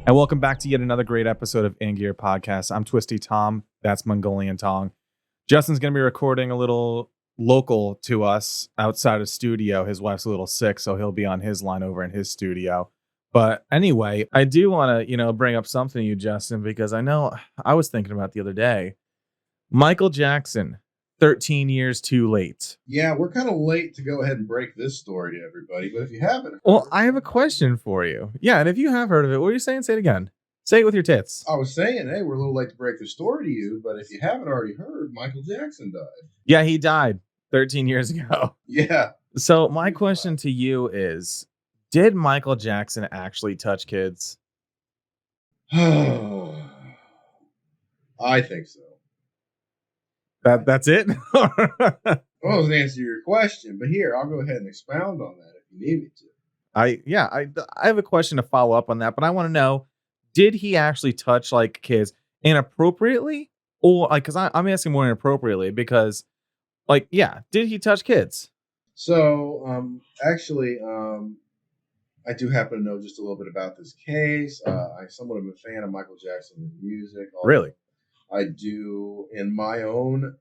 And welcome back to yet another great episode of In Gear Podcast. I'm Twisty Tom. That's Mongolian Tong. Justin's going to be recording a little local to us outside of studio. His wife's a little sick, so he'll be on his line over in his studio. But anyway, I do want to, bring up something to you, Justin, because I know I was thinking about the other day. Michael Jackson, 13 years too late. Yeah, we're kind of late to go ahead and break this story to everybody, but if you haven't... Well, I have a question for you. Yeah, and if you have heard of it, what are you saying? Say it again. Say it with your tits. I was saying, hey, we're a little late to break the story to you, but if you haven't already heard, Michael Jackson died. Yeah, he died 13 years ago. Yeah. So my question to you is, did Michael Jackson actually touch kids? I think so. That's it? Well, I was to answer your question, but here, I'll go ahead and expound on that if you need me to. I have a question to follow up on that, but I want to know, did he actually touch like kids inappropriately? Or like, because I'm asking more inappropriately because, like, yeah, did he touch kids? So, actually, I do happen to know just a little bit about this case. I somewhat am a fan of Michael Jackson's music. Really? I do, in my own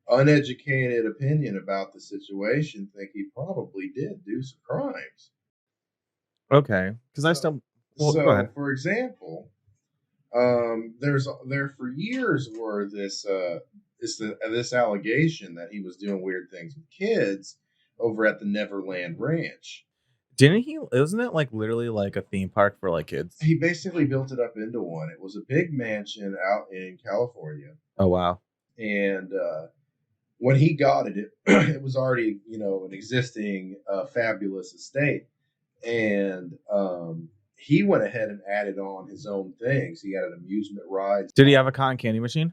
uneducated opinion about the situation, think he probably did do some crimes. Okay, because I still... Well, go ahead. For example, there for years were this allegation that he was doing weird things with kids over at the Neverland Ranch. Didn't he? Isn't it like literally like a theme park for like kids? He basically built it up into one. It was a big mansion out in California. Oh wow! And when he got it, it was already an existing fabulous estate, and he went ahead and added on his own things. He had an amusement ride. Did he have a cotton candy machine?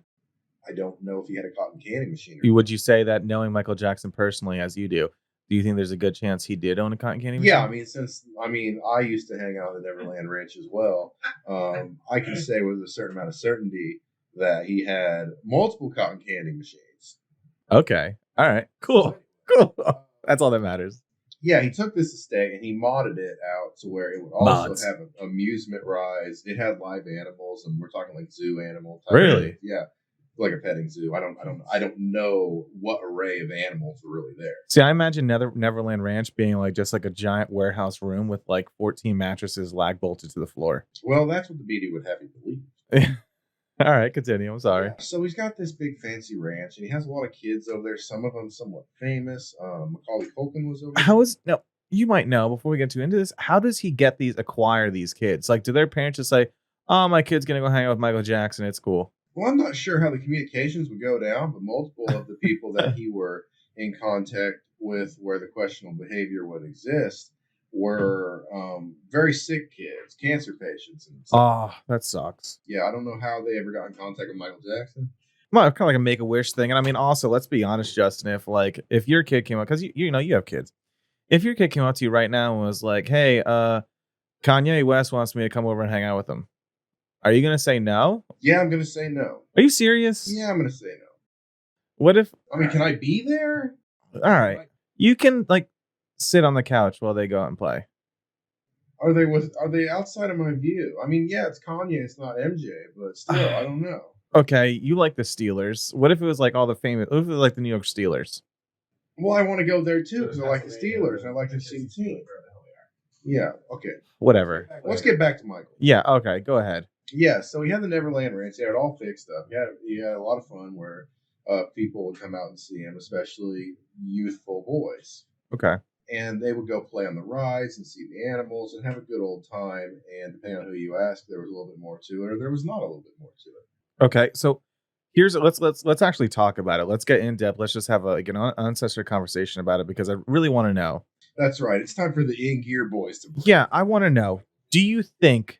I don't know if he had a cotton candy machine. Would you say that, knowing Michael Jackson personally as you do you think there's a good chance he did own a cotton candy machine? Yeah, I used to hang out at the Neverland Ranch as well. I can say with a certain amount of certainty that he had multiple cotton candy machines. Okay. All right. Cool. That's all that matters. Yeah, he took this estate and he modded it out to where it would also have amusement rides. It had live animals, and we're talking like zoo animal type. Really? Yeah. Like a petting zoo. I don't know what array of animals were really there. See, I imagine Neverland Ranch being like just like a giant warehouse room with like 14 mattresses lag bolted to the floor. Well, that's what the BD would have you believe. All right, continue. I'm sorry. Yeah, so he's got this big fancy ranch, and he has a lot of kids over there. Some of them somewhat famous. Macaulay Culkin was over there. You might know before we get into this. How does he acquire these kids? Like, do their parents just say, "Oh, my kid's gonna go hang out with Michael Jackson. It's cool." Well, I'm not sure how the communications would go down, but multiple of the people that he were in contact with where the questionable behavior would exist were very sick kids, cancer patients. And oh, that sucks. Yeah, I don't know how they ever got in contact with Michael Jackson. Well, kind of like a Make-A-Wish thing. And I mean, also, let's be honest, Justin, if your kid came up, because you have kids. If your kid came up to you right now and was like, hey, Kanye West wants me to come over and hang out with him, are you going to say no? Yeah, I'm going to say no. Are you serious? Yeah, I'm going to say no. What if... can I be there? All right. You can, like, sit on the couch while they go out and play. Are they outside of my view? I mean, yeah, it's Kanye, it's not MJ, but still, I don't know. Okay, you like the Steelers. What if it was like all the famous... What if it was like the New York Steelers? Well, I want to go there, too, because I like the Steelers, and I like to see the team. Yeah, okay. Whatever. Let's get back to Michael. Yeah, okay, go ahead. Yeah, so he had the Neverland Ranch. He had it all fixed up. He had a lot of fun where people would come out and see him, especially youthful boys. Okay. And they would go play on the rides and see the animals and have a good old time. And depending on who you ask, there was a little bit more to it, or there was not a little bit more to it. Okay, so let's actually talk about it. Let's get in depth. Let's just have an uncensored conversation about it because I really want to know. That's right. It's time for the In Gear boys to play. Yeah, I want to know. Do you think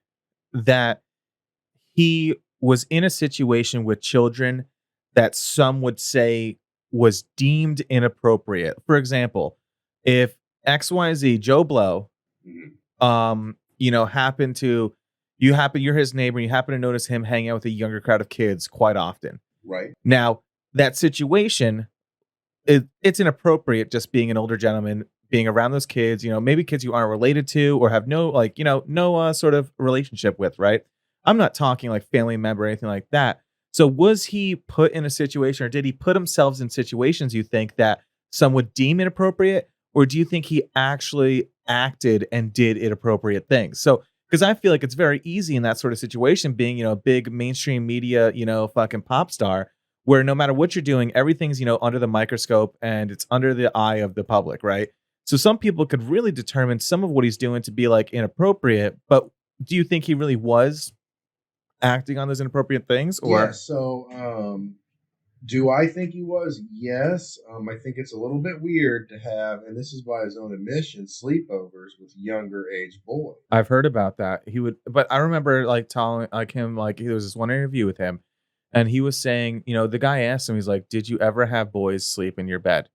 that he was in a situation with children that some would say was deemed inappropriate? For example, if XYZ Joe Blow, you're his neighbor, and you happen to notice him hanging out with a younger crowd of kids quite often. Right. Now, that situation, it's inappropriate just being an older gentleman, being around those kids, maybe kids you aren't related to or have no sort of relationship with, right? I'm not talking like family member or anything like that. So was he put in a situation, or did he put himself in situations you think that some would deem inappropriate? Or do you think he actually acted and did inappropriate things? So, because I feel like it's very easy in that sort of situation, being, a big mainstream media, fucking pop star, where no matter what you're doing, everything's, under the microscope and it's under the eye of the public, right? So some people could really determine some of what he's doing to be like inappropriate, but do you think he really was acting on those inappropriate things? Yeah. Or So, do I think he was? Yes. I think it's a little bit weird to have, and this is by his own admission, sleepovers with younger age boys. I've heard about that. He would, but I remember like telling like him, like there was this one interview with him, and he was saying, the guy asked him, he's like, "Did you ever have boys sleep in your bed?"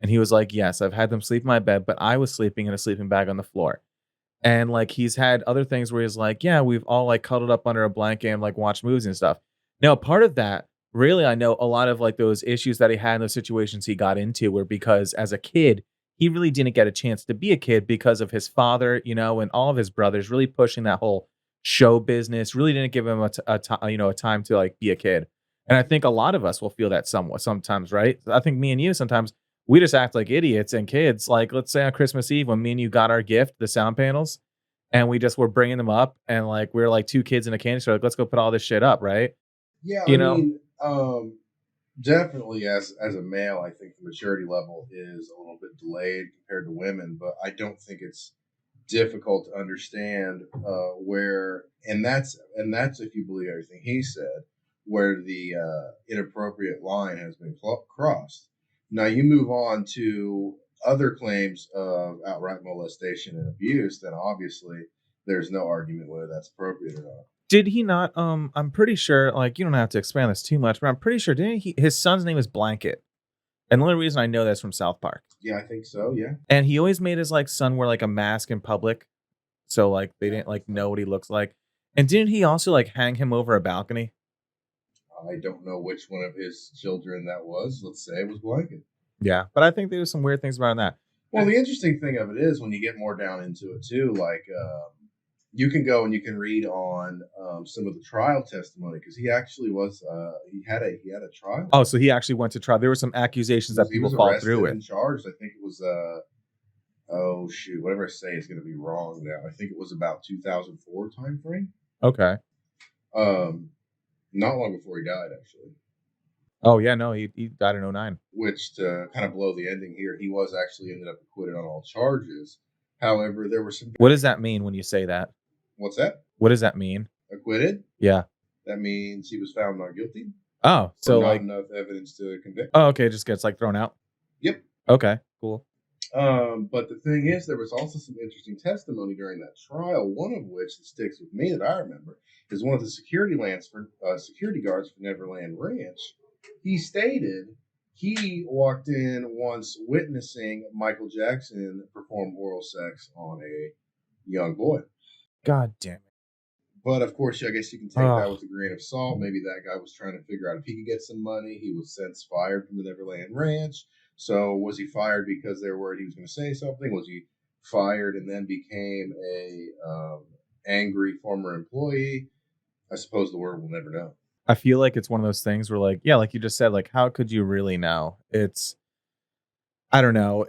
And he was like, "Yes, I've had them sleep in my bed, but I was sleeping in a sleeping bag on the floor." And like he's had other things where he's like, "Yeah, we've all like cuddled up under a blanket and like watched movies and stuff." Now, part of that, really, I know a lot of like those issues that he had in those situations he got into were because as a kid, he really didn't get a chance to be a kid because of his father, and all of his brothers really pushing that whole show business, really didn't give him a time to like be a kid. And I think a lot of us will feel that somewhat sometimes, right? I think me and you sometimes we just act like idiots and kids. Like, let's say on Christmas Eve when me and you got our gift, the sound panels, and we just were bringing them up, and like we are like two kids in a candy store, like let's go put all this shit up, right? Yeah, I You know, mean, definitely as a male, I think the maturity level is a little bit delayed compared to women, but I don't think it's difficult to understand where, and that's if you believe everything he said, where the inappropriate line has been crossed. Now you move on to other claims of outright molestation and abuse, then obviously there's no argument whether that's appropriate or not. did he not? I'm pretty sure. Like, you don't have to expand this too much, but I'm pretty sure didn't he? His son's name is Blanket, and the only reason I know that's from South Park. Yeah, I think so. Yeah, And he always made his like son wear like a mask in public, so like they didn't like know what he looks like. And didn't he also like hang him over a balcony? I don't know which one of his children that was. Let's say it was Blanket. Yeah, but I think there was some weird things around that. Well, the interesting thing of it is when you get more down into it too, like you can go and you can read on some of the trial testimony because he actually was he had a trial. Oh, so he actually went to trial. There were some accusations that He people was followed through arrested with. and charged. I think it was oh shoot, whatever I say is going to be wrong now. I think it was about 2004 time frame. Okay. Not long before he died, actually. Oh yeah, no, he died in '09. Which to kind of blow the ending here, he was actually ended up acquitted on all charges. However, there were some. What does that mean when you say that? What's that? What does that mean? Acquitted? Yeah. That means he was found not guilty. Oh, so not like enough evidence to convict. oh, okay, it just gets like thrown out. Yep. Okay, cool. But the thing is, there was also some interesting testimony during that trial. One of which that sticks with me that I remember is one of the security guards for Neverland Ranch. He stated he walked in once witnessing Michael Jackson perform oral sex on a young boy. God damn it. But of course, I guess you can take that with a grain of salt. Maybe that guy was trying to figure out if he could get some money. He was since fired from the Neverland Ranch. So was he fired because they were worried he was going to say something? Was he fired and then became a angry former employee? I suppose the world will never know. I feel like it's one of those things where like, yeah, like you just said, like, how could you really know? I don't know.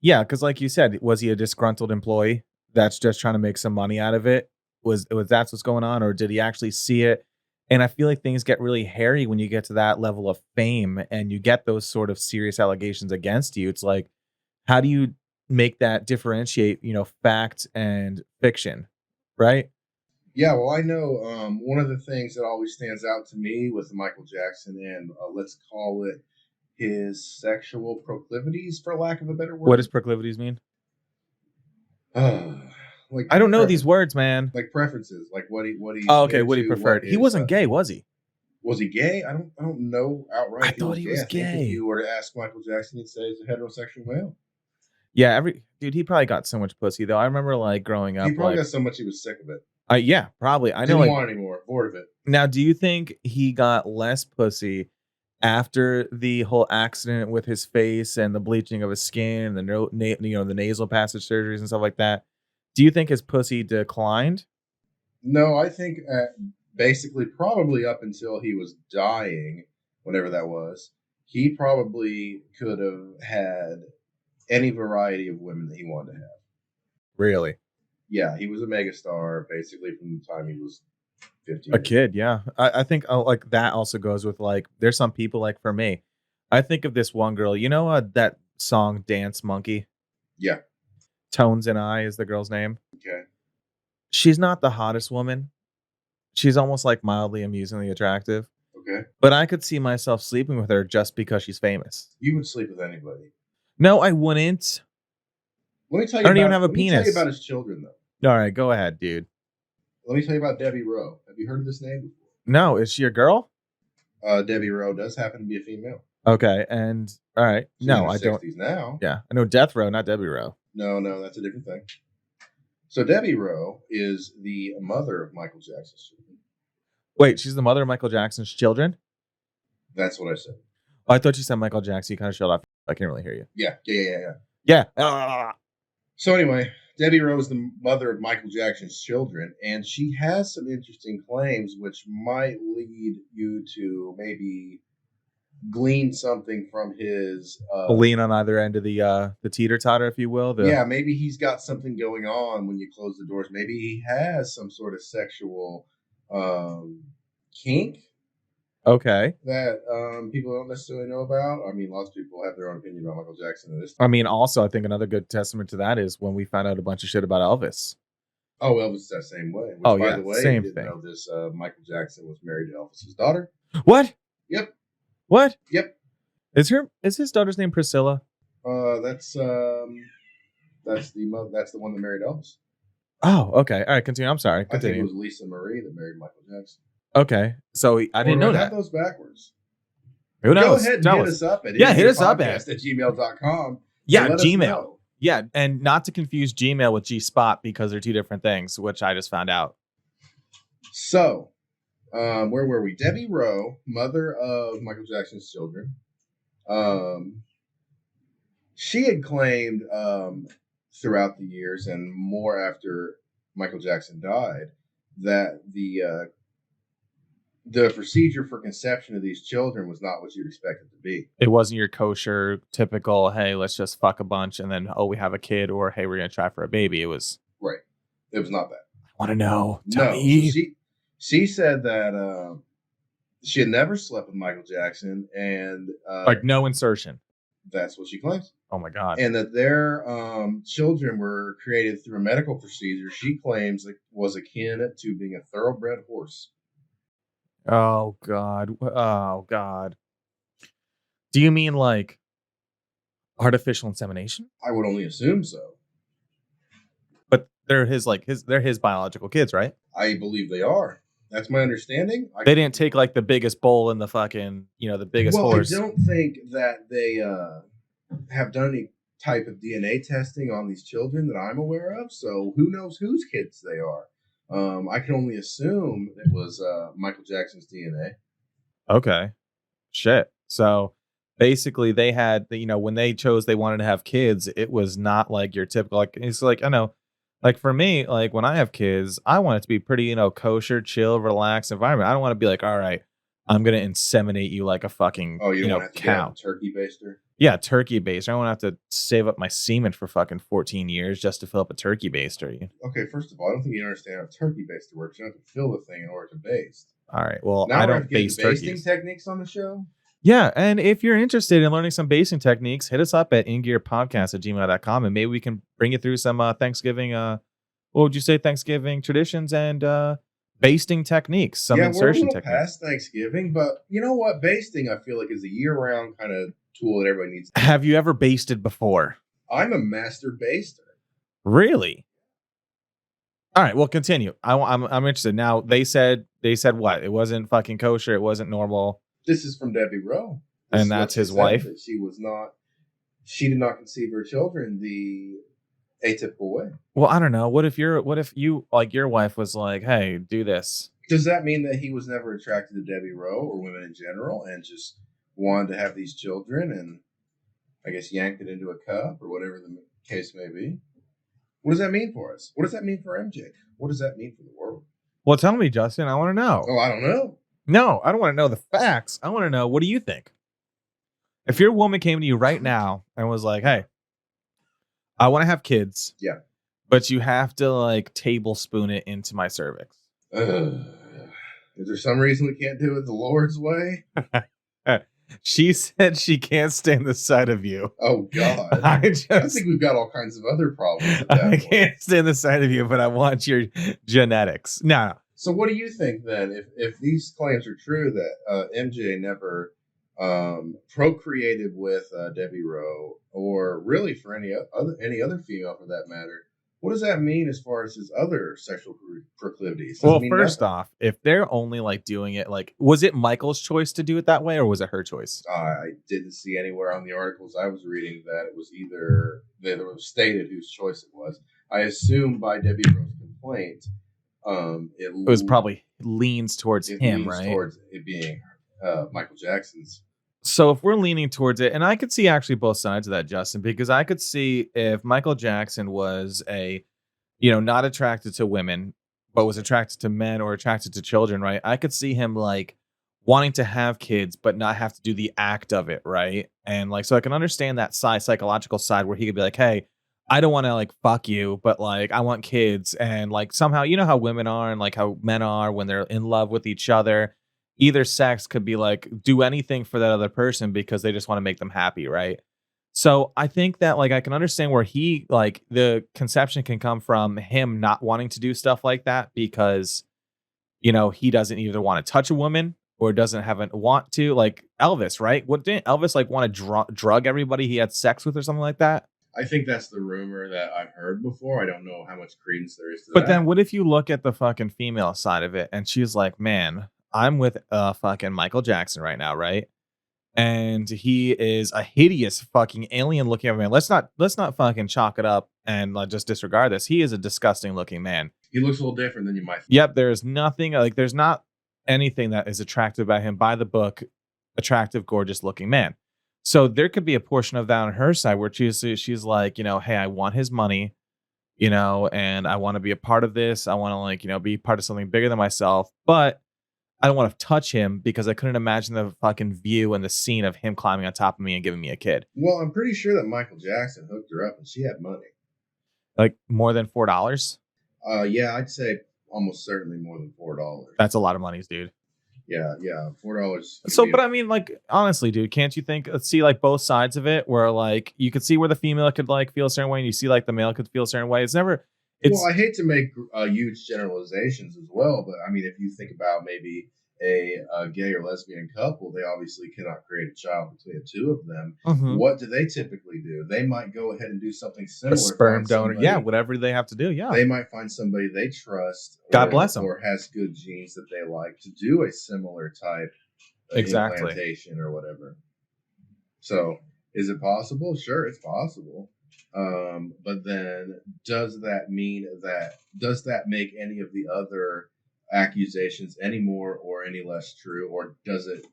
Yeah, because like you said, was he a disgruntled employee that's just trying to make some money out of it? Was that's what's going on, or did he actually see it? And I feel like things get really hairy when you get to that level of fame and you get those sort of serious allegations against you. It's like, how do you make that differentiate, fact and fiction, right? Yeah, well, I know one of the things that always stands out to me with Michael Jackson and let's call it his sexual proclivities, for lack of a better word. What does proclivities mean? Like I don't know these words, man. Like preferences, like what he. Oh, okay, what he preferred. He wasn't gay, was he? Was he gay? I don't know outright. I thought he was gay. I think if you were to ask Michael Jackson, he'd say he's a heterosexual male. Yeah, he probably got so much pussy though. I remember like growing up. He probably got so much he was sick of it. Yeah, probably. I know. Didn't want anymore. Bored of it. Now, do you think he got less pussy after the whole accident with his face and the bleaching of his skin and the nasal passage surgeries and stuff like that? Do you think his pussy declined? No, I think basically probably up until he was dying, whenever that was, he probably could have had any variety of women that he wanted to have. Really? Yeah, he was a megastar basically from the time he was 15. A kid, yeah. I think like that also goes with like there's some people like for me. I think of this one girl, that song Dance Monkey? Yeah. Tones and I is the girl's name. Okay. She's not the hottest woman. She's almost like mildly amusingly attractive. Okay. But I could see myself sleeping with her just because she's famous. You would sleep with anybody. No, I wouldn't. Let me tell you I don't about, even have a let me tell you penis. about his children, though. All right, go ahead, dude. Let me tell you about Debbie Rowe. Have you heard of this name before? No, is she a girl? Debbie Rowe does happen to be a female. Okay, and all right. She's no, in her I 60s don't. now. Yeah, I know Death Row, not Debbie Rowe. No, that's a different thing. So Debbie Rowe is the mother of Michael Jackson's children. Wait, she's the mother of Michael Jackson's children? That's what I said. Oh, I thought you said Michael Jackson. You kind of shut off. I can't really hear you. Yeah. Yeah. So anyway, Debbie Rowe is the mother of Michael Jackson's children, and she has some interesting claims which might lead you to maybe glean something from his lean on either end of the teeter-totter, if you will. Yeah, maybe he's got something going on when you close the doors. Maybe he has some sort of sexual kink. Okay. That people don't necessarily know about. I mean, lots of people have their own opinion about Michael Jackson. I mean, also, I think another good testament to that is when we found out a bunch of shit about Elvis. Oh, Elvis is that same way. Which, by the way, same didn't thing. know this. Michael Jackson was married to Elvis's daughter. What? Yep. What? Yep. Is his daughter's name Priscilla? That's the one that married Elvis. Oh, okay. All right, continue. I'm sorry. Continue. I think it was Lisa Marie that married Michael Jackson. Okay, so I didn't know that. I have those backwards. Who knows? Go ahead and hit us up at gmail.com. Yeah, Gmail. Yeah, and not to confuse Gmail with G-Spot because they're two different things, which I just found out. So, where were we? Debbie Rowe, mother of Michael Jackson's children. She had claimed throughout the years and more after Michael Jackson died that the procedure for conception of these children was not what you'd expect it to be. It wasn't your kosher, typical, hey, let's just fuck a bunch and then, we have a kid, or hey, we're going to try for a baby. It was... Right. It was not that. I want to know. Tell me. So she said that she had never slept with Michael Jackson and... like no insertion. That's what she claims. Oh, my God. And that their children were created through a medical procedure she claims was akin to being a thoroughbred horse. Oh, God. Oh, God. Do you mean like artificial insemination? I would only assume so. But they're his biological kids, right? I believe they are. That's my understanding. They didn't take like the biggest bull in the fucking, the biggest horse. I don't think that they have done any type of DNA testing on these children that I'm aware of. So who knows whose kids they are? I can only assume it was Michael Jackson's DNA. Okay. Shit. So basically they had, when they chose they wanted to have kids, it was not like your typical, like, it's like, I know, like for me, like when I have kids, I want it to be pretty, kosher, chill, relaxed environment. I don't want to be like, all right, I'm going to inseminate you like a fucking, you don't have to cow. Get a turkey baster? Yeah, turkey baster. I don't have to save up my semen for fucking 14 years just to fill up a turkey baster. Okay, first of all, I don't think you understand how a turkey baster works. You don't have to fill the thing in order to baste. All right, well, now I don't baste turkeys. Basting techniques on the show? Yeah, and if you're interested in learning some basting techniques, hit us up at ingearpodcast@gmail.com, and maybe we can bring you through some Thanksgiving, what would you say, Thanksgiving traditions and basting techniques, some insertion techniques. We're a little past Thanksgiving, but you know what? Basting, I feel like, is a year-round kind of tool that everybody needs. Have you ever basted before? I'm a master baster. Really? All right, well, continue. I'm interested. Now, they said what? It wasn't fucking kosher. It wasn't normal. This is from Debbie Rowe. And that's his wife? She did not conceive her children the atypical way. Well, I don't know. What if your wife was like, hey, do this? Does that mean that he was never attracted to Debbie Rowe or women in general and just wanted to have these children and I guess yanked it into a cup or whatever the case may be? What does that mean for us? What does that mean for MJ? What does that mean for the world? Well, tell me, Justin. I want to know. Oh, I don't know. No, I don't want to know the facts. I want to know, what do you think? If your woman came to you right now and was like, hey, I want to have kids. Yeah. But you have to like tablespoon it into my cervix. Is there some reason we can't do it the Lord's way? She said she can't stand the sight of you. Oh, God. I think we've got all kinds of other problems at that point. Can't stand the sight of you, but I want your genetics. No. So what do you think then, if these claims are true that MJ never procreated with Debbie Rowe, or really for any other female for that matter, what does that mean as far as his other sexual proclivities? Well, first off, if they're only like doing it, like, was it Michael's choice to do it that way, or was it her choice? I didn't see anywhere on the articles I was reading that it was either that it was stated whose choice it was. I assume by Debbie Rowe's complaint, it was probably leans towards him, right? Towards it being Michael Jackson's. So if we're leaning towards it, and I could see actually both sides of that, Justin, because I could see if Michael Jackson was not attracted to women, but was attracted to men or attracted to children, right? I could see him like wanting to have kids, but not have to do the act of it, right? And like, so I can understand that psychological side where he could be like, hey, I don't want to like fuck you, but like I want kids. And like somehow, you know how women are and like how men are when they're in love with each other. Either sex could be like do anything for that other person because they just want to make them happy, right? So I think that like I can understand where he like the conception can come from him not wanting to do stuff like that because he doesn't either want to touch a woman or doesn't have a want to, like Elvis, right? What didn't Elvis like want to drug everybody he had sex with or something like that? I think that's the rumor that I've heard before. I don't know how much credence there is to that. But then what if you look at the fucking female side of it and she's like, man, I'm with fucking Michael Jackson right now, right? And he is a hideous fucking alien looking man. Let's not fucking chalk it up and just disregard this. He is a disgusting looking man. He looks a little different than you might think. Yep, there's nothing like there's not anything that is attractive about him by the book. Attractive, gorgeous looking man. So there could be a portion of that on her side where she's like, hey, I want his money, and I want to be a part of this. I want to like, be part of something bigger than myself, but I don't want to touch him because I couldn't imagine the fucking view and the scene of him climbing on top of me and giving me a kid. Well, I'm pretty sure that Michael Jackson hooked her up and she had money. Like more than $4? Yeah, I'd say almost certainly more than $4. That's a lot of money, dude. Yeah, $4. So, but I mean, like, honestly, dude, can't you let's see like both sides of it where like you could see where the female could like feel a certain way and you see like the male could feel a certain way. Well, I hate to make huge generalizations as well, but I mean, if you think about maybe a gay or lesbian couple, they obviously cannot create a child between the two of them. Mm-hmm. What do they typically do? They might go ahead and do something similar. A sperm donor, whatever they have to do, They might find somebody they trust, God bless them, or has good genes that they like to do a similar type implantation or whatever. So, is it possible? Sure, it's possible. But then does that make any of the other accusations any more or any less true, or does it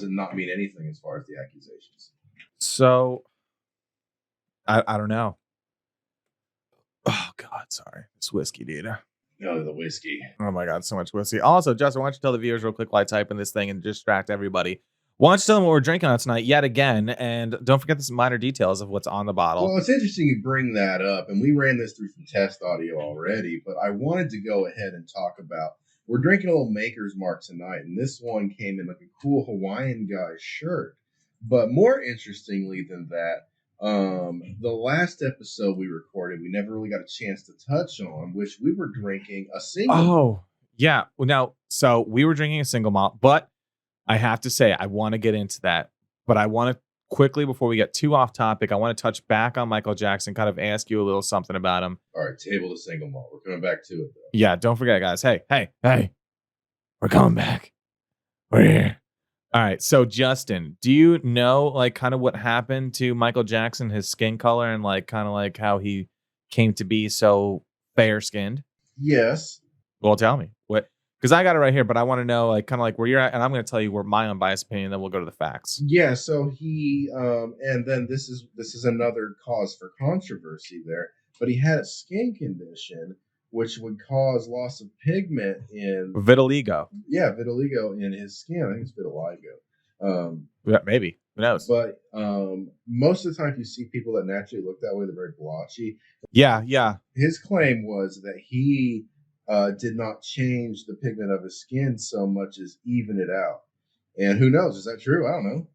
not mean anything as far as the accusations? So I don't know. Oh God, sorry. It's whiskey, dude. No, the whiskey. Oh my God, so much whiskey. Also, Justin, why don't you tell the viewers real quick while I type in this thing and distract everybody? Why don't you tell them what we're drinking on tonight yet again? And don't forget the minor details of what's on the bottle. Well, it's interesting you bring that up. And we ran this through some test audio already. But I wanted to go ahead and talk about, we're drinking a little Maker's Mark tonight. And this one came in like a cool Hawaiian guy's shirt. But more interestingly than that, the last episode we recorded, we never really got a chance to touch on, which we were drinking a single malt. Oh, yeah. Well, now, so we were drinking a single malt, but I have to say, I want to get into that, but I want to quickly, before we get too off topic, I want to touch back on Michael Jackson, kind of ask you a little something about him. All right, table the single malt. We're coming back to it, though. Yeah, don't forget, guys. Hey, we're coming back. We're here. All right, so Justin, do you know like kind of what happened to Michael Jackson, his skin color, and like kind of like how he came to be so fair-skinned? Yes. Well, tell me what. Because I got it right here, but I want to know, like, kind of like where you're at, and I'm going to tell you where my unbiased opinion, then we'll go to the facts. Yeah, so he, and then this is another cause for controversy there, but he had a skin condition which would cause loss of pigment in vitiligo. Yeah, vitiligo in his skin. I think it's vitiligo. Yeah, maybe. Who knows? But most of the time, if you see people that naturally look that way, they're very blotchy. Yeah, yeah. His claim was that he did not change the pigment of his skin so much as even it out. And who knows? Is that true? I don't know.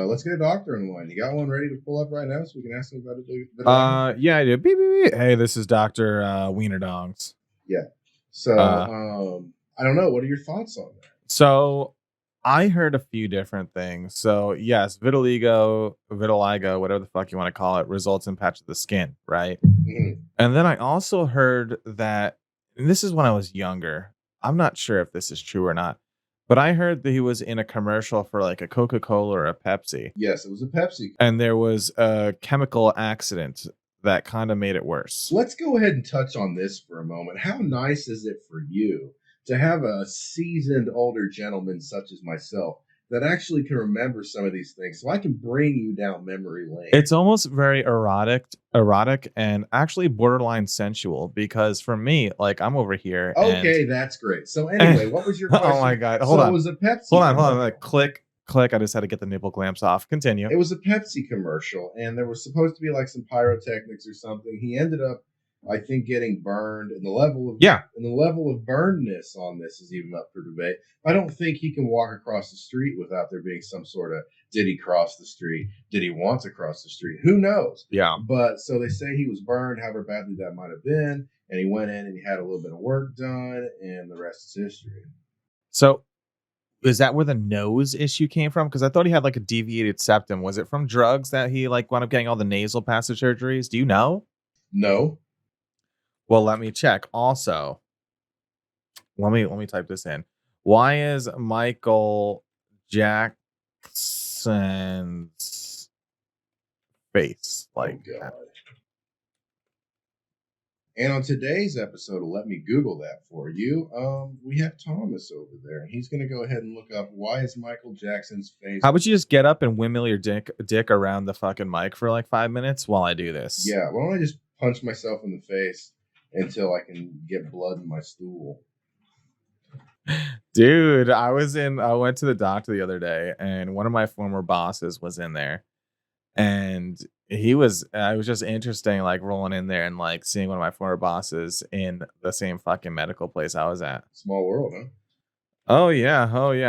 Let's get a doctor in line. You got one ready to pull up right now so we can ask him about it? Yeah, I do. Beep, beep, beep. Hey, this is Dr. Wiener Dongs. Yeah. So, I don't know. What are your thoughts on that? So, I heard a few different things. So, yes, vitiligo, whatever the fuck you want to call it, results in patch of the skin, right? Mm-hmm. And then I also heard that, and this is when I was younger. I'm not sure if this is true or not, but I heard that he was in a commercial for like a Coca-Cola or a Pepsi. Yes, it was a Pepsi. And there was a chemical accident that kind of made it worse. Let's go ahead and touch on this for a moment. How nice is it for you to have a seasoned older gentleman such as myself that actually can remember some of these things, so I can bring you down memory lane? It's almost very erotic and actually borderline sensual, because for me, like, I'm over here. Okay, that's great. So anyway, what was your question? Oh my God. Hold on. It was a Pepsi. Hold on. Like, click. I just had to get the nipple clamps off. Continue. It was a Pepsi commercial, and there was supposed to be like some pyrotechnics or something. He ended up, I think, getting burned, and the level of burnedness on this is even up for debate. I don't think he can walk across the street without there being some sort of, did he cross the street? Did he want to cross the street? Who knows? Yeah. But so they say he was burned, however badly that might have been, and he went in and he had a little bit of work done, and the rest is history. So, is that where the nose issue came from? Because I thought he had like a deviated septum. Was it from drugs that he like wound up getting all the nasal passage surgeries? Do you know? No. Well, let me check. Also, let me type this in. Why is Michael Jackson's face like that? And on today's episode, let me Google that for you. We have Thomas over there, and he's going to go ahead and look up, why is Michael Jackson's face... How about you just get up and windmill your dick around the fucking mic for like 5 minutes while I do this? Yeah, why don't I just punch myself in the face until I can get blood in my stool? Dude, I went to the doctor the other day, and one of my former bosses was in there, and it was just interesting, like rolling in there and like seeing one of my former bosses in the same fucking medical place I was at. Small world, huh? Oh yeah.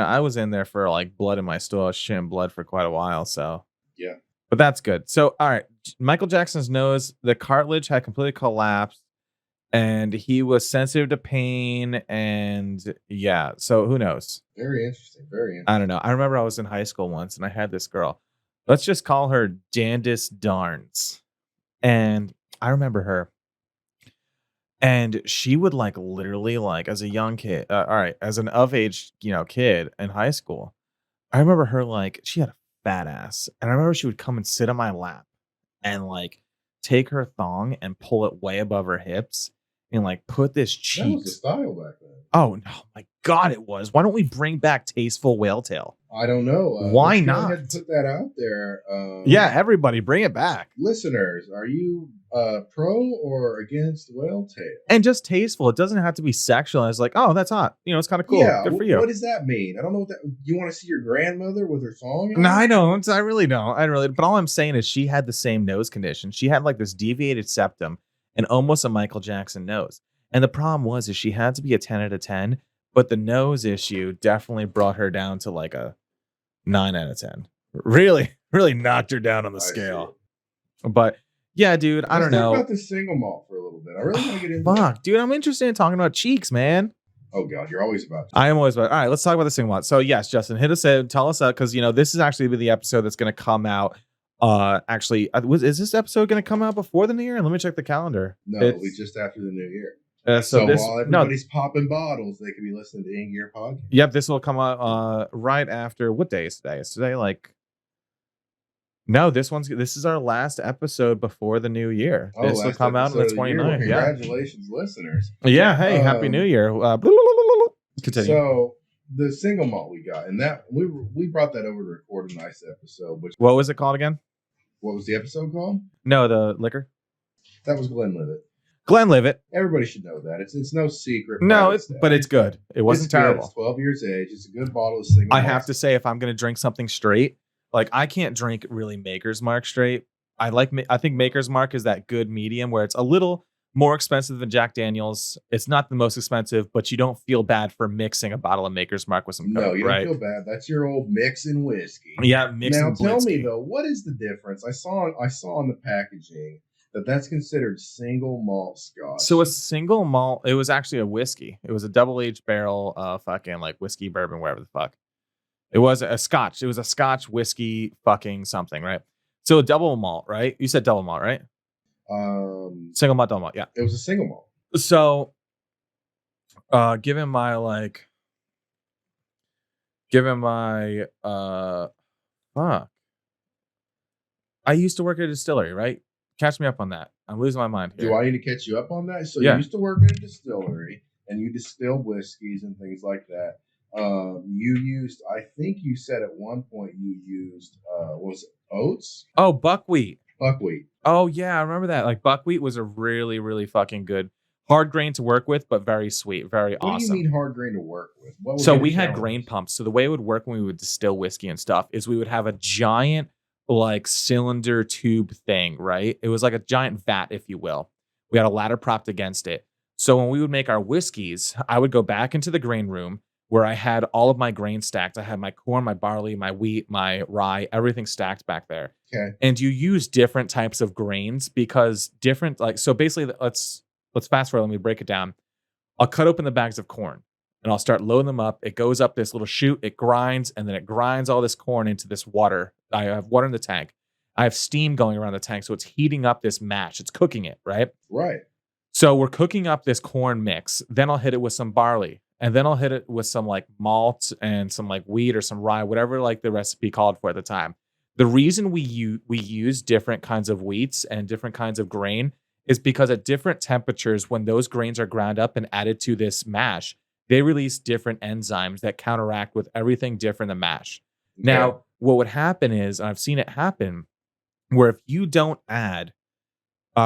I was in there for like blood in my stool. I was shitting blood for quite a while, so yeah. But that's good. So all right, Michael Jackson's nose, the cartilage had completely collapsed, and he was sensitive to pain, and yeah. So who knows? Very interesting. I don't know. I remember I was in high school once, and I had this girl. Let's just call her Jandis Darns. And I remember her. And she would like literally like as a young kid, as an of age, kid in high school. I remember her like she had a fat ass. And I remember she would come and sit on my lap and like take her thong and pull it way above her hips and like put this cheek. That was the style back then. Oh no, my God, it was. Why don't we bring back Tasteful Whale Tail? I don't know. Why not? Go ahead and put that out there. Yeah, everybody, bring it back. Listeners, are you pro or against whale tail? And just tasteful. It doesn't have to be sexual. It's like, oh, that's hot. It's kind of cool. Yeah, good for you. What does that mean? I don't know what that. You want to see your grandmother with her thong? No, I don't. I really don't. But all I'm saying is she had the same nose condition. She had like this deviated septum and almost a Michael Jackson nose. And the problem is she had to be a 10 out of 10, but the nose issue definitely brought her down to like a 9 out of 10. Really, really knocked her down on the scale. But yeah, dude, I don't know. Let's talk about the single malt for a little bit. I really want to get into Fuck, dude, I'm interested in talking about cheeks, man. Oh God, you're always about to. I am always about. All right, let's talk about the single malt. So yes, Justin, hit us in, tell us because this is actually the episode that's going to come out. Is this episode going to come out before the new year? Let me check the calendar. No, it'll be just after the new year. So while everybody's popping bottles, they can be listening to In Gear Podcast. Yep, this will come out right after. What day is today? Is today like? No, this is our last episode before the new year. This will come out on the 29th. Congratulations, listeners. Yeah, hey, happy new year. Continue. So the single malt we got, and that we brought that over to record a nice episode. What was it called again? What was the episode called? No, the liquor. That was Glenlivet. Glenlivet. Everybody should know that. It's no secret. No, but it's good. It wasn't terrible. It's 12 years age. It's a good bottle of single I malt. have to say, if I'm going to drink something straight, like I can't drink really Maker's Mark straight. I think Maker's Mark is that good medium where it's a little more expensive than Jack Daniels. It's not the most expensive, but you don't feel bad for mixing a bottle of Maker's Mark with some Coke, no, you don't feel bad. That's your old mixing whiskey. Yeah, mixing. Now tell me though, what is the difference? I saw on the packaging that's considered single malt scotch. So a single malt, it was actually a whiskey. It was a double-aged barrel, fucking like whiskey, bourbon, whatever the fuck. It was a scotch. It was a scotch whiskey, fucking something, right? So a double malt, right? You said double malt, right? Single malt, double malt, yeah. It was a single malt. So, given my fuck. I used to work at a distillery, right? Catch me up on that. I'm losing my mind here. Do I need to catch you up on that? So yeah. You used to work at a distillery and you distilled whiskeys and things like that. You used, I think you said at one point you used, was it oats? Oh, buckwheat. Buckwheat. Oh, yeah, I remember that. Like buckwheat was a really, really fucking good hard grain to work with, but very sweet, very awesome. What do you mean hard grain to work with? So we had grain pumps. So the way it would work when we would distill whiskey and stuff is we would have a giant like cylinder tube thing, right? It was like a giant vat, if you will. We had a ladder propped against it. So when we would make our whiskeys, I would go back into the grain room where I had all of my grain stacked. I had my corn, my barley, my wheat, my rye, everything stacked back there. Okay. And you use different types of grains because different, like, so basically let's fast forward. Let me break it down. I'll cut open the bags of corn and I'll start loading them up. It goes up this little chute, it grinds, and then it grinds all this corn into this water. I have water in the tank. I have steam going around the tank, so it's heating up this mash. It's cooking it, right? Right. So we're cooking up this corn mix. Then I'll hit it with some barley. And then I'll hit it with some like malt and some like wheat or some rye, whatever like the recipe called for at the time. The reason we use different kinds of wheats and different kinds of grain is because at different temperatures, when those grains are ground up and added to this mash, they release different enzymes that counteract with everything different than mash. Okay. Now, what would happen is, and I've seen it happen, where if you don't add,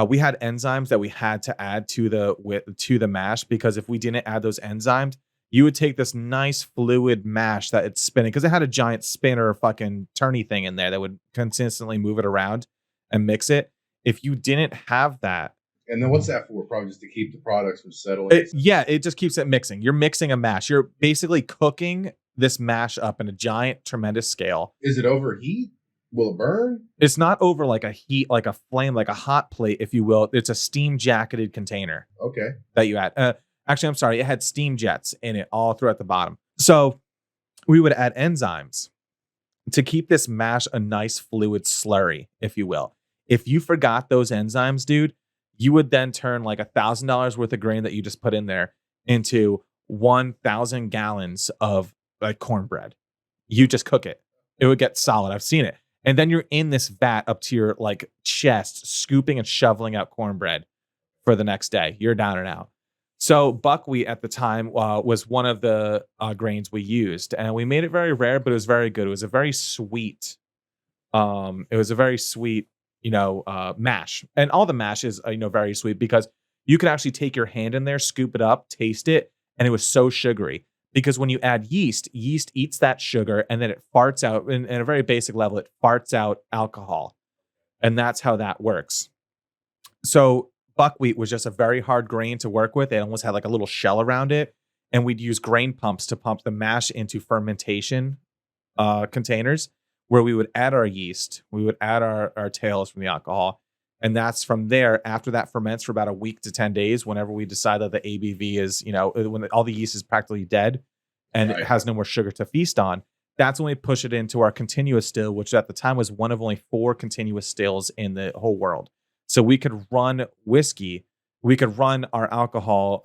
we had enzymes that we had to add to the mash, because if we didn't add those enzymes, you would take this nice fluid mash that it's spinning, because it had a giant spinner fucking turny thing in there that would consistently move it around and mix it. If you didn't have that. And then what's that for? Probably just to keep the products from settling. It just keeps it mixing. You're mixing a mash. You're basically cooking this mash up in a giant, tremendous scale. Is it overheat? Will it burn? It's not over like a heat, like a flame, like a hot plate, if you will. It's a steam jacketed container. Okay. That you add. Actually, I'm sorry. It had steam jets in it all throughout the bottom. So we would add enzymes to keep this mash a nice fluid slurry, if you will. If you forgot those enzymes, dude, you would then turn like $1,000 worth of grain that you just put in there into 1,000 gallons of like cornbread. You just cook it. It would get solid. I've seen it. And then you're in this vat up to your like chest, scooping and shoveling out cornbread for the next day. You're down and out. So buckwheat at the time was one of the grains we used, and we made it very rare, but it was very good. It was a very sweet, mash, and all the mash is very sweet because you could actually take your hand in there, scoop it up, taste it, and it was so sugary. Because when you add yeast eats that sugar, and then it farts out, in a very basic level, it farts out alcohol. And that's how that works. So buckwheat was just a very hard grain to work with. It almost had like a little shell around it. And we'd use grain pumps to pump the mash into fermentation containers, where we would add our yeast, we would add our tails from the alcohol. And that's from there, after that ferments for about a week to 10 days, whenever we decide that the ABV is, when all the yeast is practically dead and It has no more sugar to feast on, that's when we push it into our continuous still, which at the time was one of only 4 continuous stills in the whole world. So we could run whiskey, we could run our alcohol,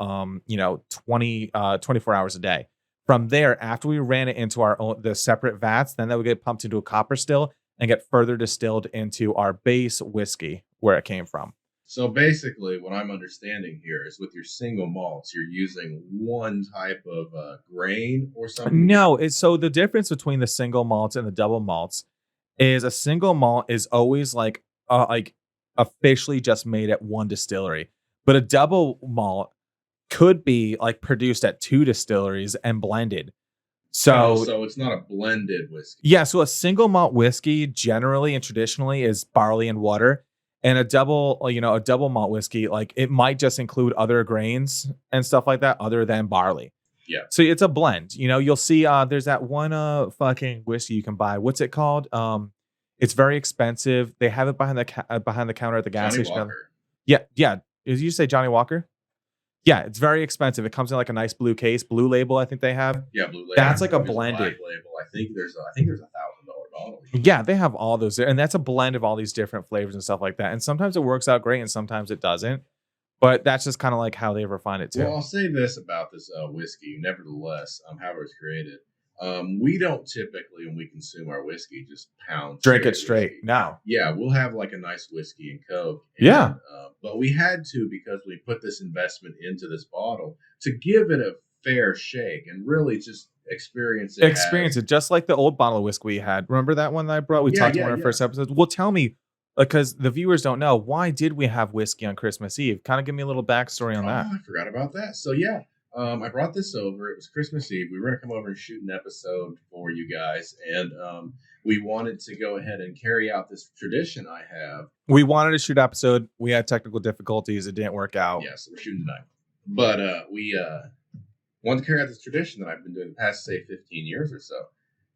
24 hours a day. From there, after we ran it into the separate vats, then that would get pumped into a copper still and get further distilled into our base whiskey, where it came from. So basically, what I'm understanding here is with your single malts, you're using one type of grain or something? No, so the difference between the single malts and the double malts is a single malt is always like officially just made at one distillery. But a double malt could be like produced at 2 distilleries and blended. So it's not a blended whiskey. Yeah, so a single malt whiskey generally and traditionally is barley and water. And a double malt whiskey, like it might just include other grains and stuff like that other than barley. Yeah. So it's a blend. You'll see there's that one fucking whiskey you can buy. What's it called? It's very expensive. They have it behind the counter at the gas Johnny station. Walker. Yeah. Did you say Johnny Walker? Yeah, it's very expensive. It comes in like a nice blue case, blue label. I think they have. Yeah, blue label. That's like a There's blended label. I think there's $1,000 bottle. Yeah, they have all those there, and that's a blend of all these different flavors and stuff like that. And sometimes it works out great, and sometimes it doesn't. But that's just kind of like how they refine it too. Well, I'll say this about this whiskey. Nevertheless, how it was created. We don't typically, when we consume our whiskey, just drink it straight. Whiskey. No. Yeah, we'll have like a nice whiskey and Coke. Yeah. But we had to, because we put this investment into this bottle, to give it a fair shake and really just experience it just like the old bottle of whiskey we had. Remember that one that I brought? We talked about in our first episode. Well, tell me, because the viewers don't know, why did we have whiskey on Christmas Eve? Kind of give me a little backstory on that. I forgot about that. So yeah. I brought this over. It was Christmas Eve. We were going to come over and shoot an episode for you guys. And we wanted to go ahead and carry out this tradition I have. We wanted to shoot an episode. We had technical difficulties. It didn't work out. Yeah, so we're shooting tonight. But we wanted to carry out this tradition that I've been doing the past, say, 15 years or so.